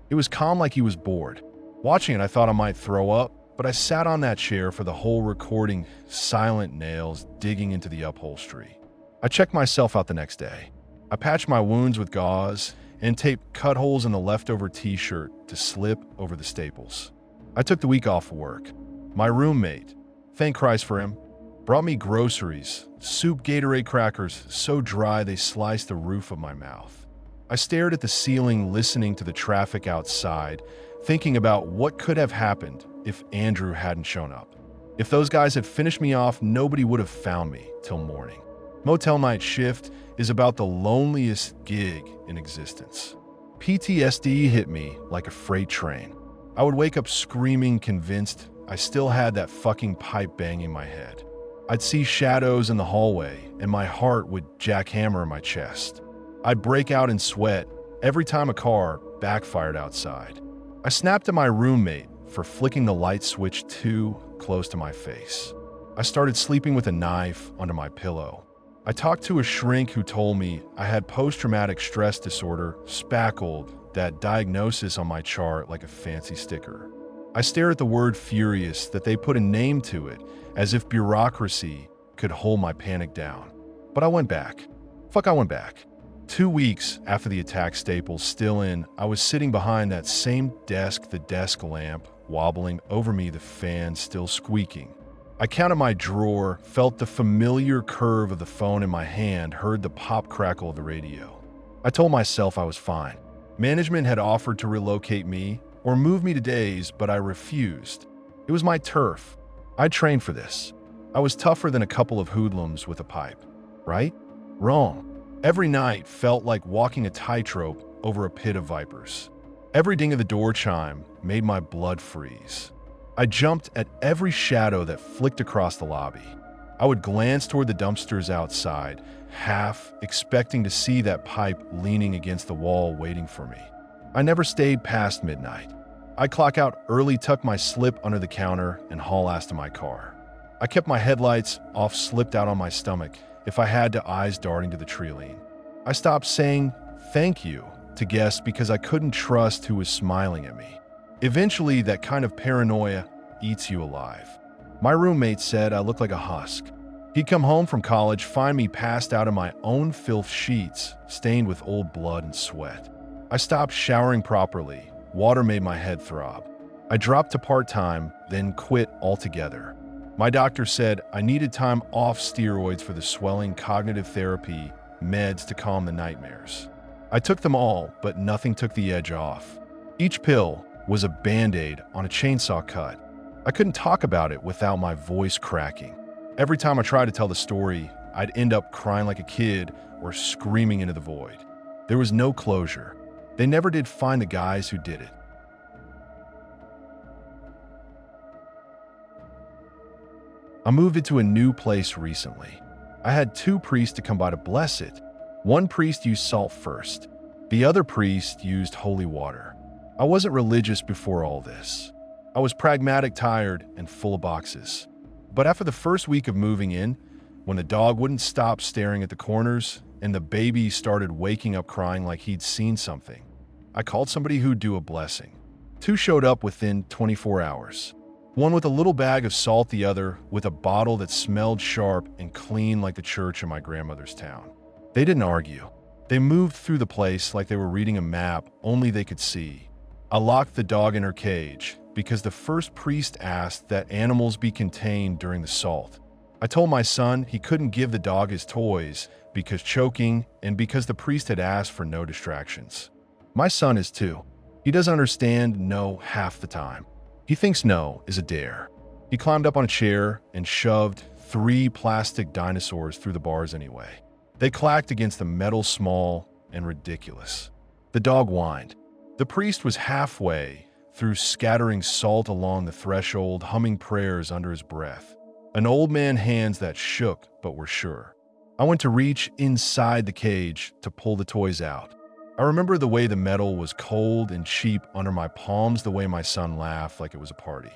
It was calm, like he was bored. Watching it, I thought I might throw up, but I sat on that chair for the whole recording, silent nails digging into the upholstery. I checked myself out the next day. I patched my wounds with gauze and taped cut holes in the leftover t-shirt to slip over the staples. I took the week off work. My roommate, thank Christ for him, brought me groceries, soup, Gatorade crackers, so dry they sliced the roof of my mouth. I stared at the ceiling, listening to the traffic outside, thinking about what could have happened if Andrew hadn't shown up. If those guys had finished me off, nobody would have found me till morning. Motel night shift is about the loneliest gig in existence. PTSD hit me like a freight train. I would wake up screaming, convinced I still had that fucking pipe banging my head. I'd see shadows in the hallway, and my heart would jackhammer in my chest. I'd break out in sweat every time a car backfired outside. I snapped at my roommate for flicking the light switch too close to my face. I started sleeping with a knife under my pillow. I talked to a shrink who told me I had post-traumatic stress disorder, spackled that diagnosis on my chart like a fancy sticker. I stare at the word furious that they put a name to it, as if bureaucracy could hold my panic down. But I went back. I went back. 2 weeks after the attack, staples still in, I was sitting behind that same desk, the desk lamp wobbling over me, the fan still squeaking. I counted my drawer, felt the familiar curve of the phone in my hand, heard the pop crackle of the radio. I told myself I was fine. Management had offered to relocate me or move me to days, but I refused. It was my turf. I trained for this. I was tougher than a couple of hoodlums with a pipe. Right? Wrong. Every night felt like walking a tightrope over a pit of vipers. Every ding of the door chime made my blood freeze. I jumped at every shadow that flicked across the lobby. I would glance toward the dumpsters outside, half expecting to see that pipe leaning against the wall waiting for me. I never stayed past midnight. I'd clock out early, tuck my slip under the counter, and haul ass to my car. I kept my headlights off, slipped out on my stomach, if I had to, eyes darting to the treeline. I stopped saying thank you to guests because I couldn't trust who was smiling at me. Eventually, that kind of paranoia eats you alive. My roommate said I looked like a husk. He'd come home from college, find me passed out in my own filth sheets, stained with old blood and sweat. I stopped showering properly. Water made my head throb. I dropped to part-time, then quit altogether. My doctor said I needed time off steroids for the swelling, cognitive therapy, meds to calm the nightmares. I took them all, but nothing took the edge off. Each pill was a band-aid on a chainsaw cut. I couldn't talk about it without my voice cracking. Every time I tried to tell the story, I'd end up crying like a kid or screaming into the void. There was no closure. They never did find the guys who did it. I moved into a new place recently. I had 2 priests to come by to bless it. One priest used salt first. The other priest used holy water. I wasn't religious before all this. I was pragmatic, tired, and full of boxes. But after the first week of moving in, when the dog wouldn't stop staring at the corners and the baby started waking up crying like he'd seen something, I called somebody who'd do a blessing. 2 showed up within 24 hours. One with a little bag of salt, the other with a bottle that smelled sharp and clean like the church in my grandmother's town. They didn't argue. They moved through the place like they were reading a map only they could see. I locked the dog in her cage because the first priest asked that animals be contained during the salt. I told my son he couldn't give the dog his toys because choking and because the priest had asked for no distractions. My son is 2. He doesn't understand no half the time. He thinks no is a dare. He climbed up on a chair and shoved 3 plastic dinosaurs through the bars anyway. They clacked against the metal, small and ridiculous. The dog whined. The priest was halfway through scattering salt along the threshold, humming prayers under his breath. An old man hands that shook but were sure. I went to reach inside the cage to pull the toys out. I remember the way the metal was cold and cheap under my palms, the way my son laughed like it was a party.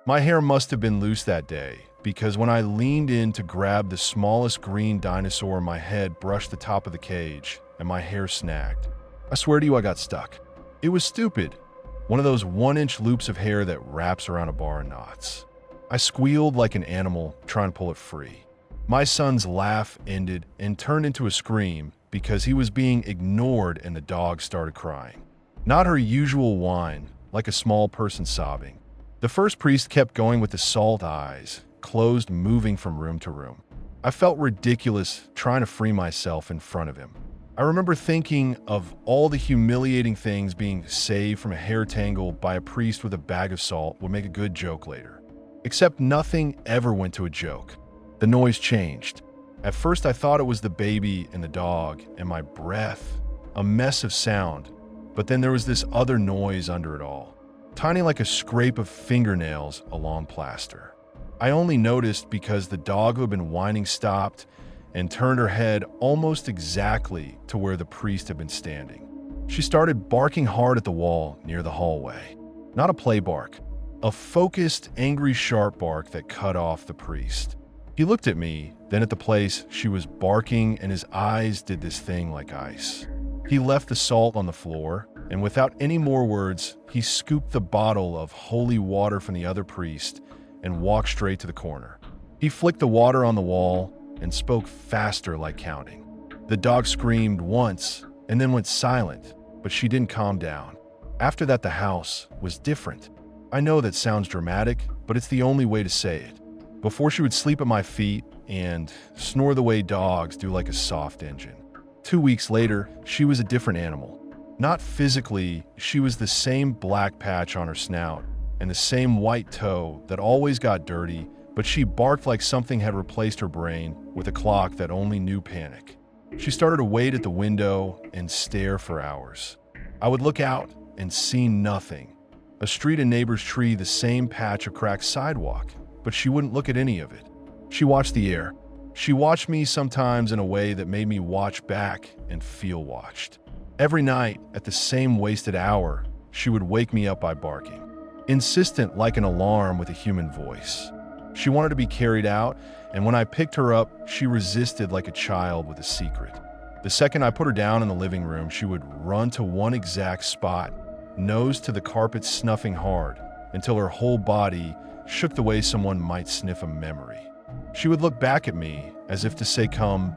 My hair must have been loose that day, because when I leaned in to grab the smallest green dinosaur, my head brushed the top of the cage and my hair snagged. I swear to you, I got stuck. It was stupid. One of those 1-inch loops of hair that wraps around a bar in knots. I squealed like an animal trying to pull it free. My son's laugh ended and turned into a scream because he was being ignored and the dog started crying. Not her usual whine, like a small person sobbing. The first priest kept going with the salt eyes, closed, moving from room to room. I felt ridiculous trying to free myself in front of him. I remember thinking of all the humiliating things being saved from a hair tangle by a priest with a bag of salt would make a good joke later. Except nothing ever went to a joke. The noise changed. At first I thought it was the baby and the dog and my breath, a mess of sound, but then there was this other noise under it all, tiny like a scrape of fingernails along plaster. I only noticed because the dog who had been whining stopped and turned her head almost exactly to where the priest had been standing. She started barking hard at the wall near the hallway. Not a play bark, a focused, angry, sharp bark that cut off the priest. He looked at me, then at the place she was barking, and his eyes did this thing like ice. He left the salt on the floor, and without any more words, he scooped the bottle of holy water from the other priest and walked straight to the corner. He flicked the water on the wall and spoke faster like counting. The dog screamed once and then went silent, but she didn't calm down. After that, the house was different. I know that sounds dramatic, but it's the only way to say it. Before, she would sleep at my feet and snore the way dogs do, like a soft engine. 2 weeks later, she was a different animal. Not physically, she was the same black patch on her snout and the same white toe that always got dirty, but she barked like something had replaced her brain with a clock that only knew panic. She started to wait at the window and stare for hours. I would look out and see nothing. A street, a neighbor's tree, the same patch of cracked sidewalk. But she wouldn't look at any of it. She watched the air. She watched me sometimes in a way that made me watch back and feel watched. Every night, at the same wasted hour, she would wake me up by barking, insistent like an alarm with a human voice. She wanted to be carried out, and when I picked her up, she resisted like a child with a secret. The second I put her down in the living room, she would run to one exact spot, nose to the carpet, snuffing hard, until her whole body shook the way someone might sniff a memory. She would look back at me as if to say come,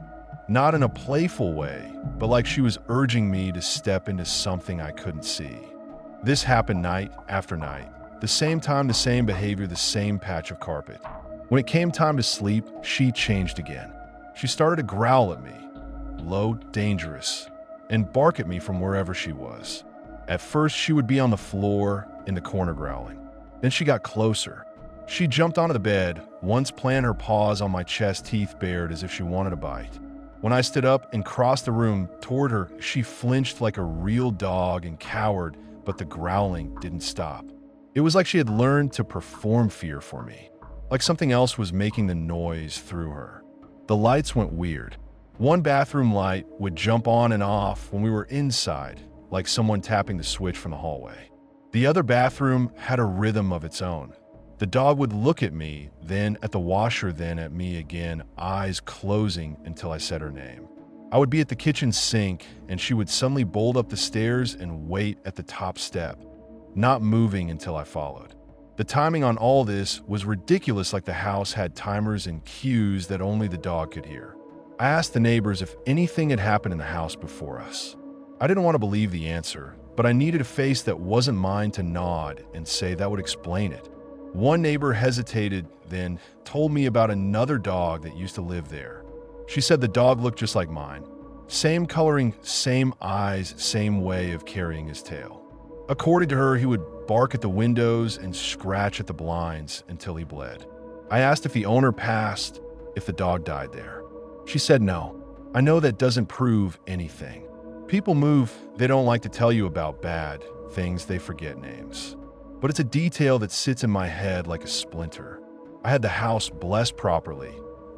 not in a playful way, but like she was urging me to step into something I couldn't see. This happened night after night. The same time, the same behavior, the same patch of carpet. When it came time to sleep, she changed again. She started to growl at me. Low, dangerous. and bark at me from wherever she was. At first, she would be on the floor in the corner growling. Then she got closer. She jumped onto the bed, once planted her paws on my chest, teeth bared as if she wanted a bite. When I stood up and crossed the room toward her, she flinched like a real dog and cowered, but the growling didn't stop. It was like she had learned to perform fear for me, like something else was making the noise through her. The lights went weird. One bathroom light would jump on and off when we were inside, like someone tapping the switch from the hallway. The other bathroom had a rhythm of its own. The dog would look at me, then at the washer, then at me again, eyes closing until I said her name. I would be at the kitchen sink, and she would suddenly bolt up the stairs and wait at the top step, not moving until I followed. The timing on all this was ridiculous, like the house had timers and cues that only the dog could hear. I asked the neighbors if anything had happened in the house before us. I didn't want to believe the answer, but I needed a face that wasn't mine to nod and say that would explain it. One neighbor hesitated, then told me about another dog that used to live there. She said the dog looked just like mine. Same coloring, same eyes, same way of carrying his tail. According to her, he would bark at the windows and scratch at the blinds until he bled. I asked if the owner passed, if the dog died there. She said no. I know that doesn't prove anything. People move, they don't like to tell you about bad things, they forget names. But it's a detail that sits in my head like a splinter. I had the house blessed properly.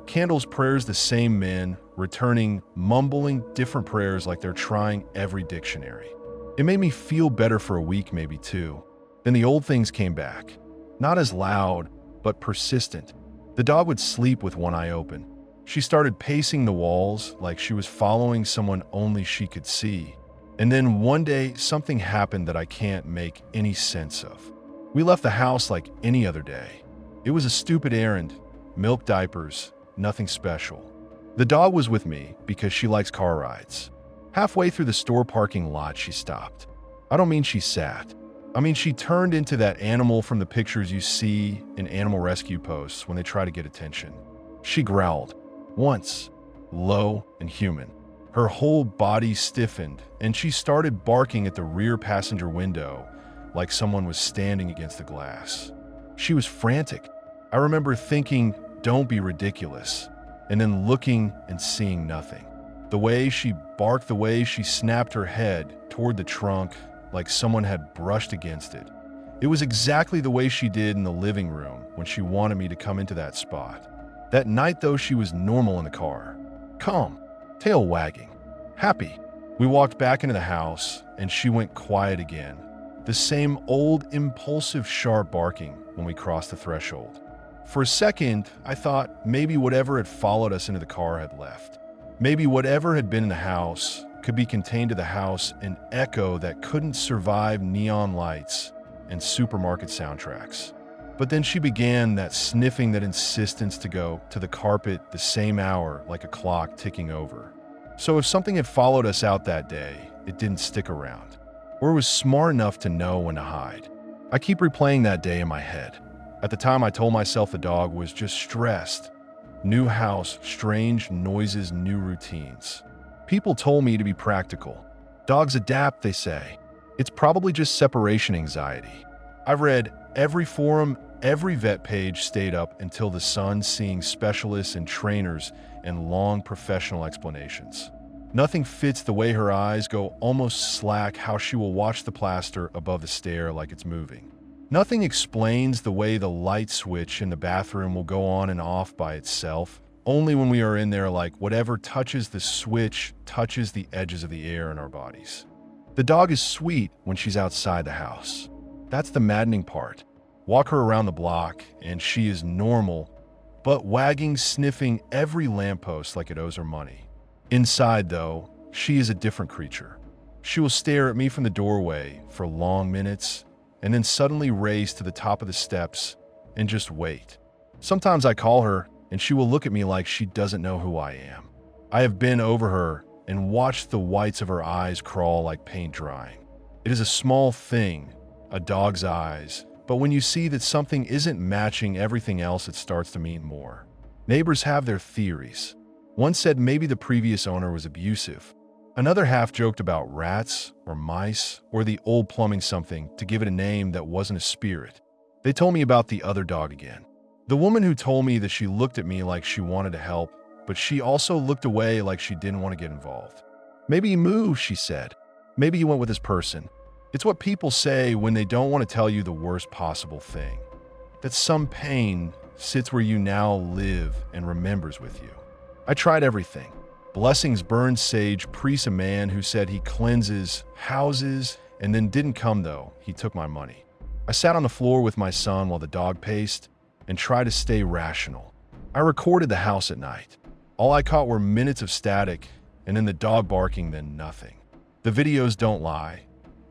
Candles, prayers, the same men, returning, mumbling different prayers like they're trying every dictionary. It made me feel better for a week, maybe two. Then the old things came back. Not as loud, but persistent. The dog would sleep with one eye open. She started pacing the walls like she was following someone only she could see. And then one day, something happened that I can't make any sense of. We left the house like any other day. It was a stupid errand, milk, diapers, nothing special. The dog was with me because she likes car rides. Halfway through the store parking lot, she stopped. I don't mean she sat. I mean she turned into that animal from the pictures you see in animal rescue posts when they try to get attention. She growled. Once, low and human. Her whole body stiffened, and she started barking at the rear passenger window like someone was standing against the glass. She was frantic. I remember thinking, don't be ridiculous, and then looking and seeing nothing. The way she barked, the way she snapped her head toward the trunk like someone had brushed against it. It was exactly the way she did in the living room when she wanted me to come into that spot. That night, though, she was normal in the car. Calm, tail wagging, happy. We walked back into the house, and she went quiet again. The same old, impulsive, sharp barking when we crossed the threshold. For a second, I thought maybe whatever had followed us into the car had left. Maybe whatever had been in the house could be contained to the house, an echo that couldn't survive neon lights and supermarket soundtracks. But then she began that sniffing, that insistence to go to the carpet the same hour, like a clock ticking over. So if something had followed us out that day, it didn't stick around, or was smart enough to know when to hide. I keep replaying that day in my head. At the time, I told myself the dog was just stressed. New house, strange noises, new routines. People told me to be practical. Dogs adapt, they say. It's probably just separation anxiety. I read every forum, every vet page stayed up until the sun, seeing specialists and trainers and long professional explanations. Nothing fits the way her eyes go almost slack, how she will watch the plaster above the stair like it's moving. Nothing explains the way the light switch in the bathroom will go on and off by itself, only when we are in there, like whatever touches the switch touches the edges of the air in our bodies. The dog is sweet when she's outside the house. That's the maddening part. Walk her around the block, and she is normal, but wagging, sniffing every lamppost like it owes her money. Inside, though, she is a different creature. She will stare at me from the doorway for long minutes, and then suddenly race to the top of the steps and just wait. Sometimes I call her, and she will look at me like she doesn't know who I am. I have been over her and watched the whites of her eyes crawl like paint drying. It is a small thing, a dog's eyes, but when you see that something isn't matching everything else, it starts to mean more. Neighbors have their theories. One said maybe the previous owner was abusive. Another half joked about rats or mice or the old plumbing something to give it a name that wasn't a spirit. They told me about the other dog again. The woman who told me that she looked at me like she wanted to help, but she also looked away like she didn't want to get involved. Maybe he moved, she said. Maybe he went with his person. It's what people say when they don't want to tell you the worst possible thing. That some pain sits where you now live and remembers with you. I tried everything. Blessings burned sage, priest a man who said he cleanses houses and then didn't come though. He took my money. I sat on the floor with my son while the dog paced and tried to stay rational. I recorded the house at night. All I caught were minutes of static and then the dog barking, then nothing. The videos don't lie.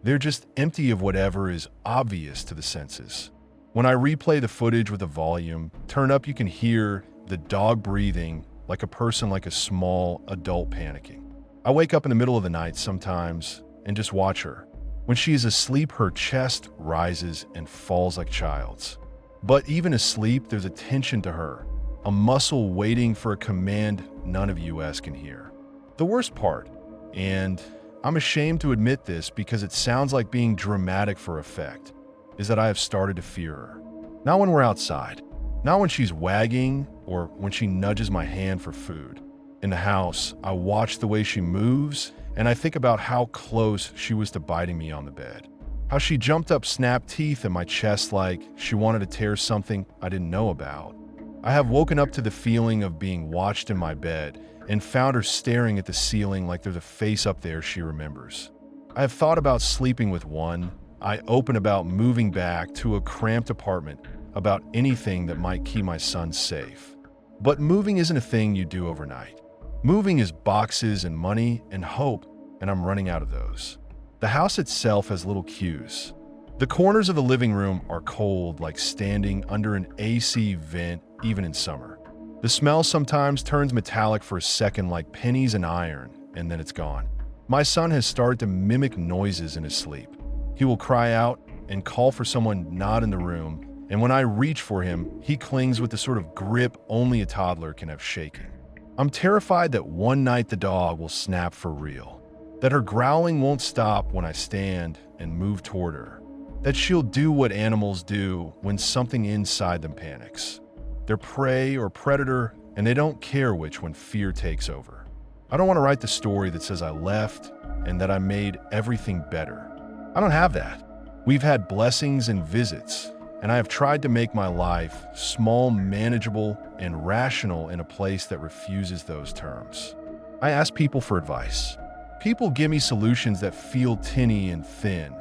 They're just empty of whatever is obvious to the senses. When I replay the footage with the volume turned up, you can hear the dog breathing like a person, like a small adult panicking. I wake up in the middle of the night sometimes and just watch her. When she is asleep, her chest rises and falls like child's. But even asleep, there's a tension to her, a muscle waiting for a command none of us can hear. The worst part, and I'm ashamed to admit this because it sounds like being dramatic for effect, is that I have started to fear her. Not when we're outside, not when she's wagging or when she nudges my hand for food. In the house, I watch the way she moves and I think about how close she was to biting me on the bed. How she jumped up, snapped teeth in my chest like she wanted to tear something I didn't know about. I have woken up to the feeling of being watched in my bed and found her staring at the ceiling like there's a face up there she remembers. I have thought about sleeping with one. I open about moving back to a cramped apartment, about anything that might keep my son safe. But moving isn't a thing you do overnight. Moving is boxes and money and hope, and I'm running out of those. The house itself has little cues. The corners of the living room are cold, like standing under an AC vent, even in summer. The smell sometimes turns metallic for a second, like pennies and iron, and then it's gone. My son has started to mimic noises in his sleep. He will cry out and call for someone not in the room, and when I reach for him, he clings with the sort of grip only a toddler can have shaken. I'm terrified that one night the dog will snap for real, that her growling won't stop when I stand and move toward her, that she'll do what animals do when something inside them panics. They're prey or predator, and they don't care which when fear takes over. I don't want to write the story that says I left and that I made everything better. I don't have that. We've had blessings and visits, and I have tried to make my life small, manageable, and rational in a place that refuses those terms. I ask people for advice. People give me solutions that feel tinny and thin.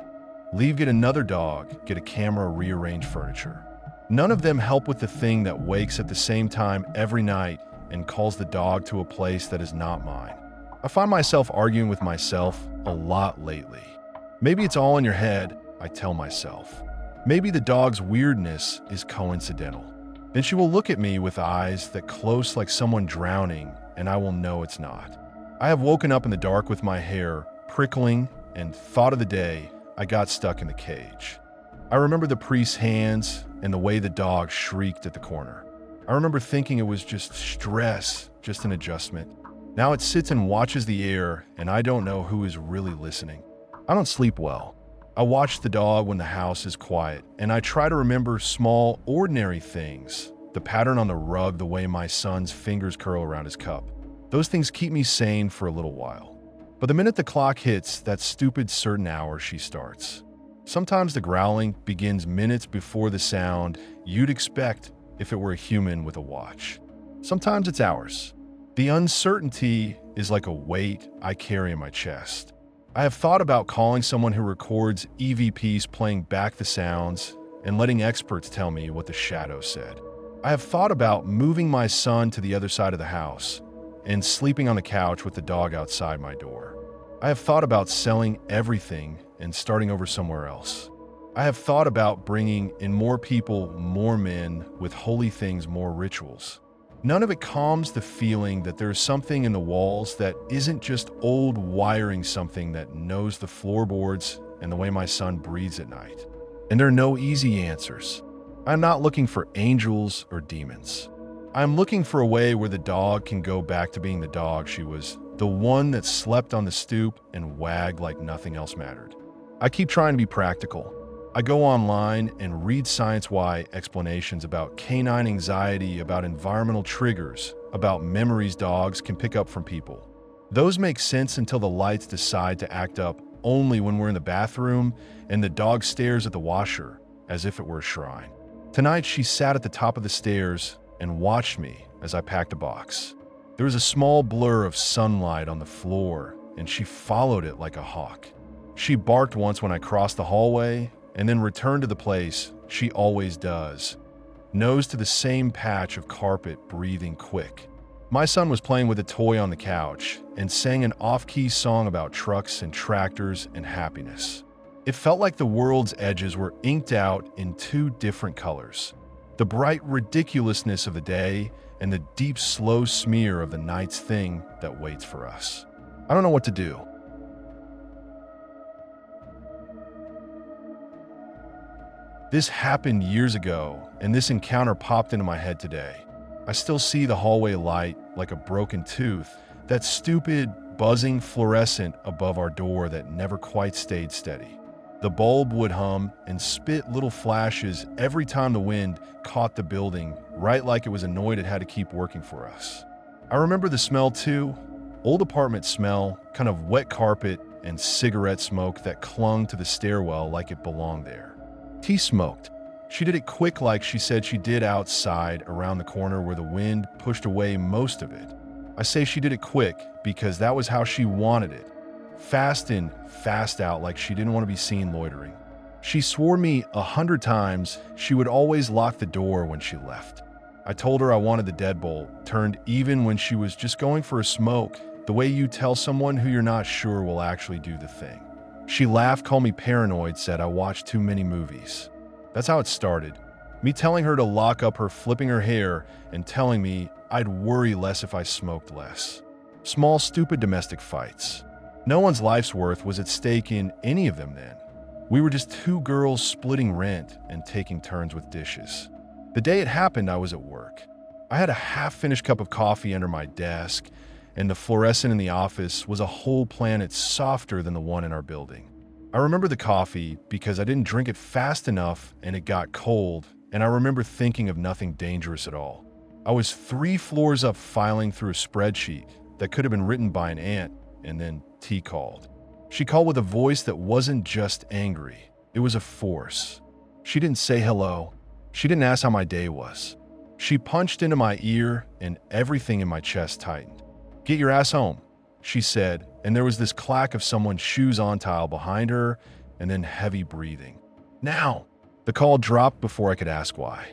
Leave, get another dog, get a camera, rearrange furniture. None of them help with the thing that wakes at the same time every night and calls the dog to a place that is not mine. I find myself arguing with myself a lot lately. Maybe it's all in your head, I tell myself. Maybe the dog's weirdness is coincidental. Then she will look at me with eyes that close like someone drowning, and I will know it's not. I have woken up in the dark with my hair prickling and thought of the day I got stuck in the cage. I remember the priest's hands and the way the dog shrieked at the corner. I remember thinking it was just stress, just an adjustment. Now it sits and watches the air, and I don't know who is really listening. I don't sleep well. I watch the dog when the house is quiet, and I try to remember small, ordinary things. The pattern on the rug, the way my son's fingers curl around his cup. Those things keep me sane for a little while. But the minute the clock hits that stupid certain hour, she starts. Sometimes the growling begins minutes before the sound you'd expect if it were a human with a watch. Sometimes it's hours. The uncertainty is like a weight I carry in my chest. I have thought about calling someone who records EVPs, playing back the sounds and letting experts tell me what the shadow said. I have thought about moving my son to the other side of the house and sleeping on the couch with the dog outside my door. I have thought about selling everything and starting over somewhere else. I have thought about bringing in more people, more men, with holy things, more rituals. None of it calms the feeling that there is something in the walls that isn't just old wiring, something that knows the floorboards and the way my son breathes at night. And there are no easy answers. I'm not looking for angels or demons. I'm looking for a way where the dog can go back to being the dog she was The one that slept on the stoop and wagged like nothing else mattered. I keep trying to be practical. I go online and read science-wide explanations about canine anxiety, about environmental triggers, about memories dogs can pick up from people. Those make sense until the lights decide to act up only when we're in the bathroom and the dog stares at the washer as if it were a shrine. Tonight, she sat at the top of the stairs and watched me as I packed a box. There was a small blur of sunlight on the floor, and she followed it like a hawk. She barked once when I crossed the hallway, and then returned to the place she always does, nose to the same patch of carpet, breathing quick. My son was playing with a toy on the couch and sang an off-key song about trucks and tractors and happiness. It felt like the world's edges were inked out in two different colors: the bright ridiculousness of the day and the deep, slow smear of the night's thing that waits for us. I don't know what to do. This happened years ago, and this encounter popped into my head today. I still see the hallway light like a broken tooth, that stupid, buzzing fluorescent above our door that never quite stayed steady. The bulb would hum and spit little flashes every time the wind caught the building, right like it was annoyed it had to keep working for us. I remember the smell too, old apartment smell, kind of wet carpet and cigarette smoke that clung to the stairwell like it belonged there. T smoked. She did it quick like she said she did outside around the corner where the wind pushed away most of it. I say she did it quick because that was how she wanted it. Fast in, fast out like she didn't want to be seen loitering. She swore me 100 times she would always lock the door when she left. I told her I wanted the deadbolt turned even when she was just going for a smoke, the way you tell someone who you're not sure will actually do the thing. She laughed, called me paranoid, said I watched too many movies. That's how it started. Me telling her to lock up her flipping her hair and telling me I'd worry less if I smoked less. Small, stupid domestic fights. No one's life's worth was at stake in any of them then. We were just two girls splitting rent and taking turns with dishes. The day it happened, I was at work. I had a half-finished cup of coffee under my desk, and the fluorescent in the office was a whole planet softer than the one in our building. I remember the coffee because I didn't drink it fast enough and it got cold, and I remember thinking of nothing dangerous at all. I was 3 floors up filing through a spreadsheet that could have been written by an ant, and then T called. She called with a voice that wasn't just angry, it was a force. She didn't say hello. She didn't ask how my day was. She punched into my ear and everything in my chest tightened. "Get your ass home," she said, and there was this clack of someone's shoes on tile behind her, and then heavy breathing. "Now!" The call dropped before I could ask why.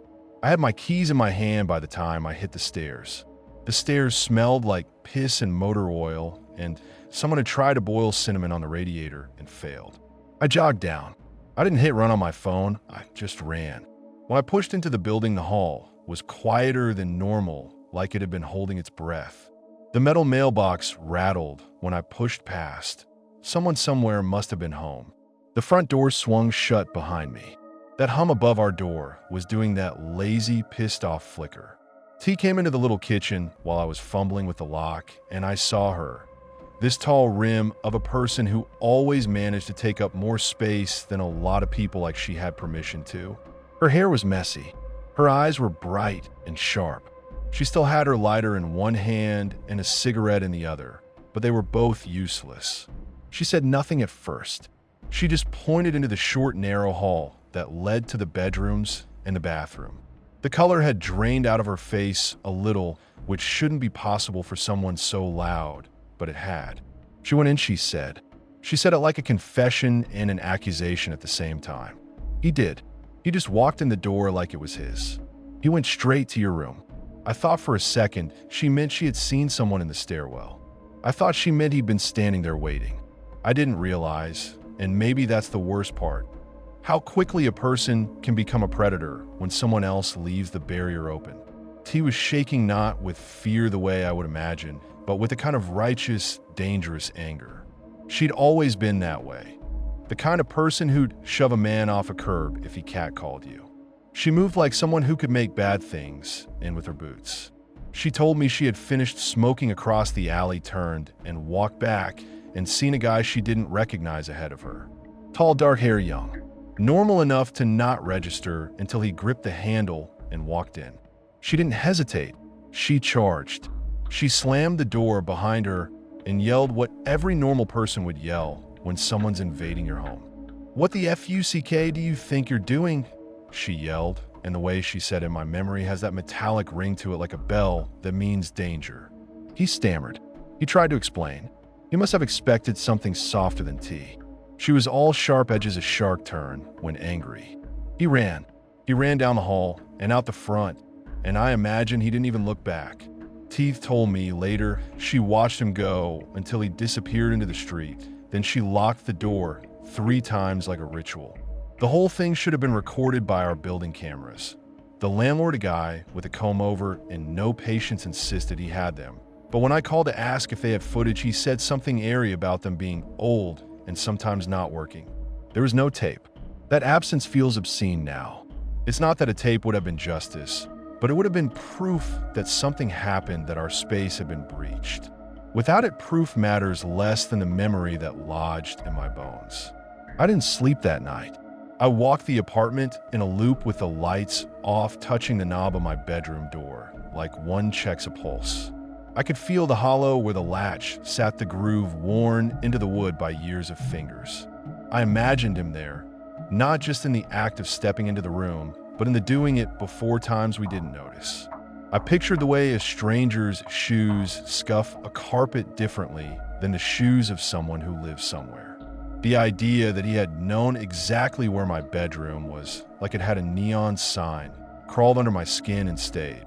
I had my keys in my hand by the time I hit the stairs. The stairs smelled like piss and motor oil, and someone had tried to boil cinnamon on the radiator and failed. I jogged down. I didn't hit run on my phone, I just ran. When I pushed into the building, the hall was quieter than normal, like it had been holding its breath. The metal mailbox rattled when I pushed past. Someone somewhere must have been home. The front door swung shut behind me. That hum above our door was doing that lazy, pissed-off flicker. T came into the little kitchen while I was fumbling with the lock, and I saw her. This tall rim of a person who always managed to take up more space than a lot of people like she had permission to. Her hair was messy. Her eyes were bright and sharp. She still had her lighter in one hand and a cigarette in the other, but they were both useless. She said nothing at first. She just pointed into the short, narrow hall that led to the bedrooms and the bathroom. The color had drained out of her face a little, which shouldn't be possible for someone so loud, but it had. She went in, she said. She said it like a confession and an accusation at the same time. He did. He just walked in the door like it was his. He went straight to your room. I thought for a second she meant she had seen someone in the stairwell. I thought she meant he'd been standing there waiting. I didn't realize, and maybe that's the worst part, how quickly a person can become a predator when someone else leaves the barrier open. T was shaking not with fear the way I would imagine, but with a kind of righteous, dangerous anger. She'd always been that way. The kind of person who'd shove a man off a curb if he catcalled you. She moved like someone who could make bad things in with her boots. She told me she had finished smoking across the alley, turned, and walked back and seen a guy she didn't recognize ahead of her. Tall, dark hair, young. Normal enough to not register until he gripped the handle and walked in. She didn't hesitate. She charged. She slammed the door behind her and yelled what every normal person would yell when someone's invading your home. "What the fuck do you think you're doing?" she yelled, and the way she said in my memory has that metallic ring to it like a bell that means danger. He stammered. He tried to explain. He must have expected something softer than tea. She was all sharp edges a shark turn when angry. He ran. He ran down the hall and out the front, and I imagine he didn't even look back. Teeth told me later she watched him go until he disappeared into the street. Then she locked the door 3 times like a ritual. The whole thing should have been recorded by our building cameras. The landlord, a guy with a comb-over and no patience, insisted he had them. But when I called to ask if they had footage, he said something airy about them being old and sometimes not working. There was no tape. That absence feels obscene now. It's not that a tape would have been justice, but it would have been proof that something happened, that our space had been breached. Without it, proof matters less than the memory that lodged in my bones. I didn't sleep that night. I walked the apartment in a loop with the lights off, touching the knob of my bedroom door, like one checks a pulse. I could feel the hollow where the latch sat, the groove worn into the wood by years of fingers. I imagined him there, not just in the act of stepping into the room, but in the doing it before, times we didn't notice. I pictured the way a stranger's shoes scuff a carpet differently than the shoes of someone who lives somewhere. The idea that he had known exactly where my bedroom was, like it had a neon sign, crawled under my skin and stayed.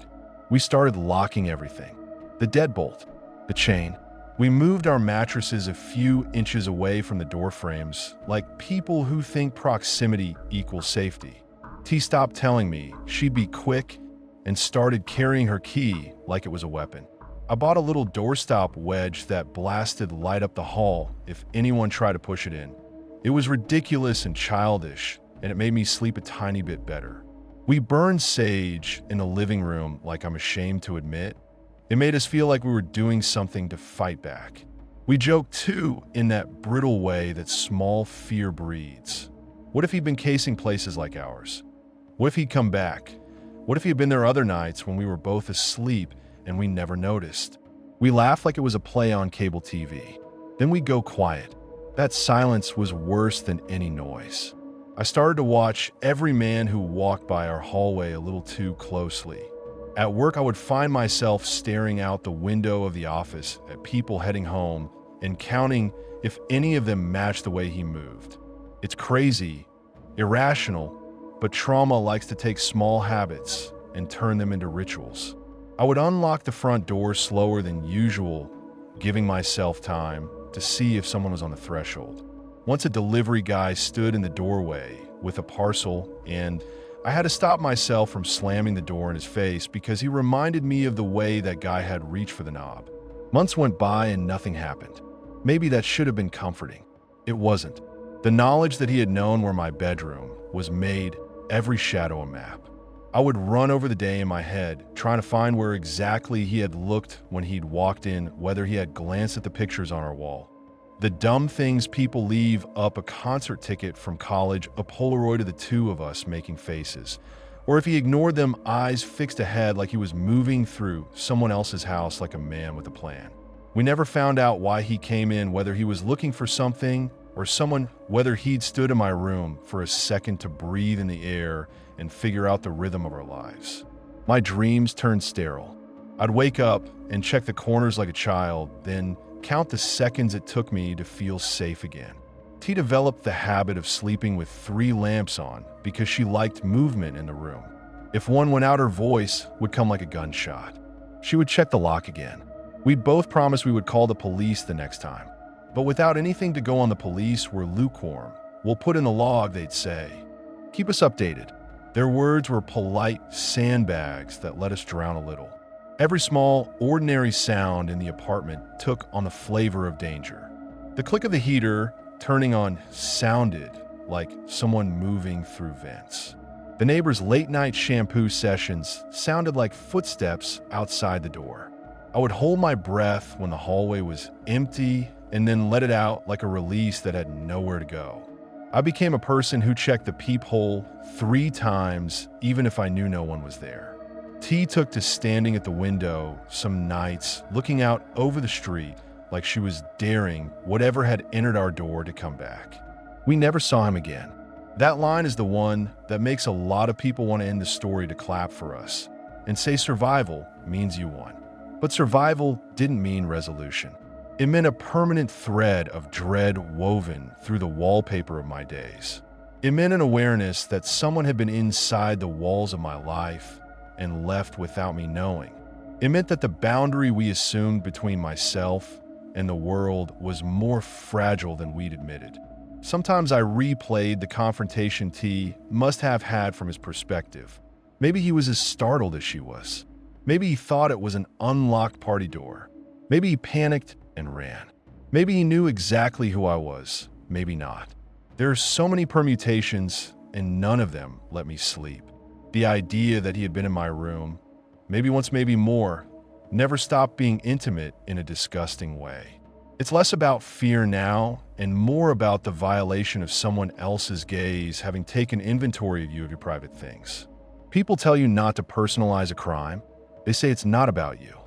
We started locking everything. The deadbolt, the chain. We moved our mattresses a few inches away from the door frames, like people who think proximity equals safety. T stopped telling me she'd be quick and started carrying her key like it was a weapon. I bought a little doorstop wedge that blasted light up the hall if anyone tried to push it in. It was ridiculous and childish, and it made me sleep a tiny bit better. We burned sage in the living room, like I'm ashamed to admit. It made us feel like we were doing something to fight back. We joked too, in that brittle way that small fear breeds. What if he'd been casing places like ours? What if he'd come back? What if he had been there other nights when we were both asleep and we never noticed? We laughed like it was a play on cable TV. Then we'd go quiet. That silence was worse than any noise. I started to watch every man who walked by our hallway a little too closely. At work, I would find myself staring out the window of the office at people heading home and counting if any of them matched the way he moved. It's crazy, irrational, but trauma likes to take small habits and turn them into rituals. I would unlock the front door slower than usual, giving myself time to see if someone was on the threshold. Once a delivery guy stood in the doorway with a parcel, and I had to stop myself from slamming the door in his face because he reminded me of the way that guy had reached for the knob. Months went by and nothing happened. Maybe that should have been comforting. It wasn't. The knowledge that he had known where my bedroom was made every shadow a map. I would run over the day in my head, trying to find where exactly he had looked when he'd walked in, whether he had glanced at the pictures on our wall. The dumb things people leave up: a concert ticket from college, a Polaroid of the two of us making faces. Or if he ignored them, eyes fixed ahead like he was moving through someone else's house like a man with a plan. We never found out why he came in, whether he was looking for something or someone, whether he'd stood in my room for a second to breathe in the air and figure out the rhythm of our lives. My dreams turned sterile. I'd wake up and check the corners like a child, then count the seconds it took me to feel safe again. T developed the habit of sleeping with 3 lamps on because she liked movement in the room. If one went out, her voice would come like a gunshot. She would check the lock again. We'd both promised we would call the police the next time. But without anything to go on, the police were lukewarm. "We'll put in the log," they'd say. "Keep us updated." Their words were polite sandbags that let us drown a little. Every small, ordinary sound in the apartment took on the flavor of danger. The click of the heater turning on sounded like someone moving through vents. The neighbor's late-night shampoo sessions sounded like footsteps outside the door. I would hold my breath when the hallway was empty and then let it out like a release that had nowhere to go. I became a person who checked the peephole 3 times, even if I knew no one was there. T took to standing at the window some nights, looking out over the street like she was daring whatever had entered our door to come back. We never saw him again. That line is the one that makes a lot of people want to end the story to clap for us and say survival means you won. But survival didn't mean resolution. It meant a permanent thread of dread woven through the wallpaper of my days. It meant an awareness that someone had been inside the walls of my life and left without me knowing. It meant that the boundary we assumed between myself and the world was more fragile than we'd admitted. Sometimes I replayed the confrontation T must have had from his perspective. Maybe he was as startled as she was. Maybe he thought it was an unlocked party door. Maybe he panicked and ran. Maybe he knew exactly who I was. Maybe not. There are so many permutations, and none of them let me sleep. The idea that he had been in my room, maybe once, maybe more, never stopped being intimate in a disgusting way. It's less about fear now and more about the violation of someone else's gaze having taken inventory of you of your private things. People tell you not to personalize a crime. They say it's not about you.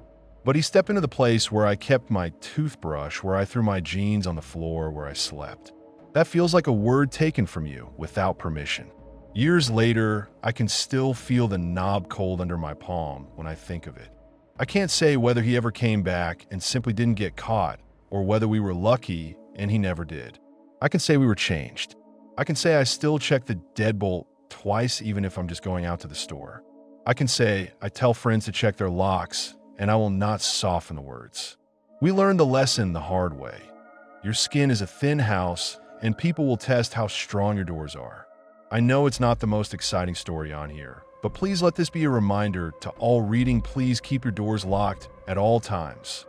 But he stepped into the place where I kept my toothbrush, where I threw my jeans on the floor, where I slept. That feels like a word taken from you without permission. Years later, I can still feel the knob cold under my palm when I think of it. I can't say whether he ever came back and simply didn't get caught, or whether we were lucky and he never did. I can say we were changed. I can say I still check the deadbolt twice even if I'm just going out to the store. I can say I tell friends to check their locks, and I will not soften the words. We learned the lesson the hard way. Your skin is a thin house, and people will test how strong your doors are. I know it's not the most exciting story on here, but please let this be a reminder to all reading, please keep your doors locked at all times.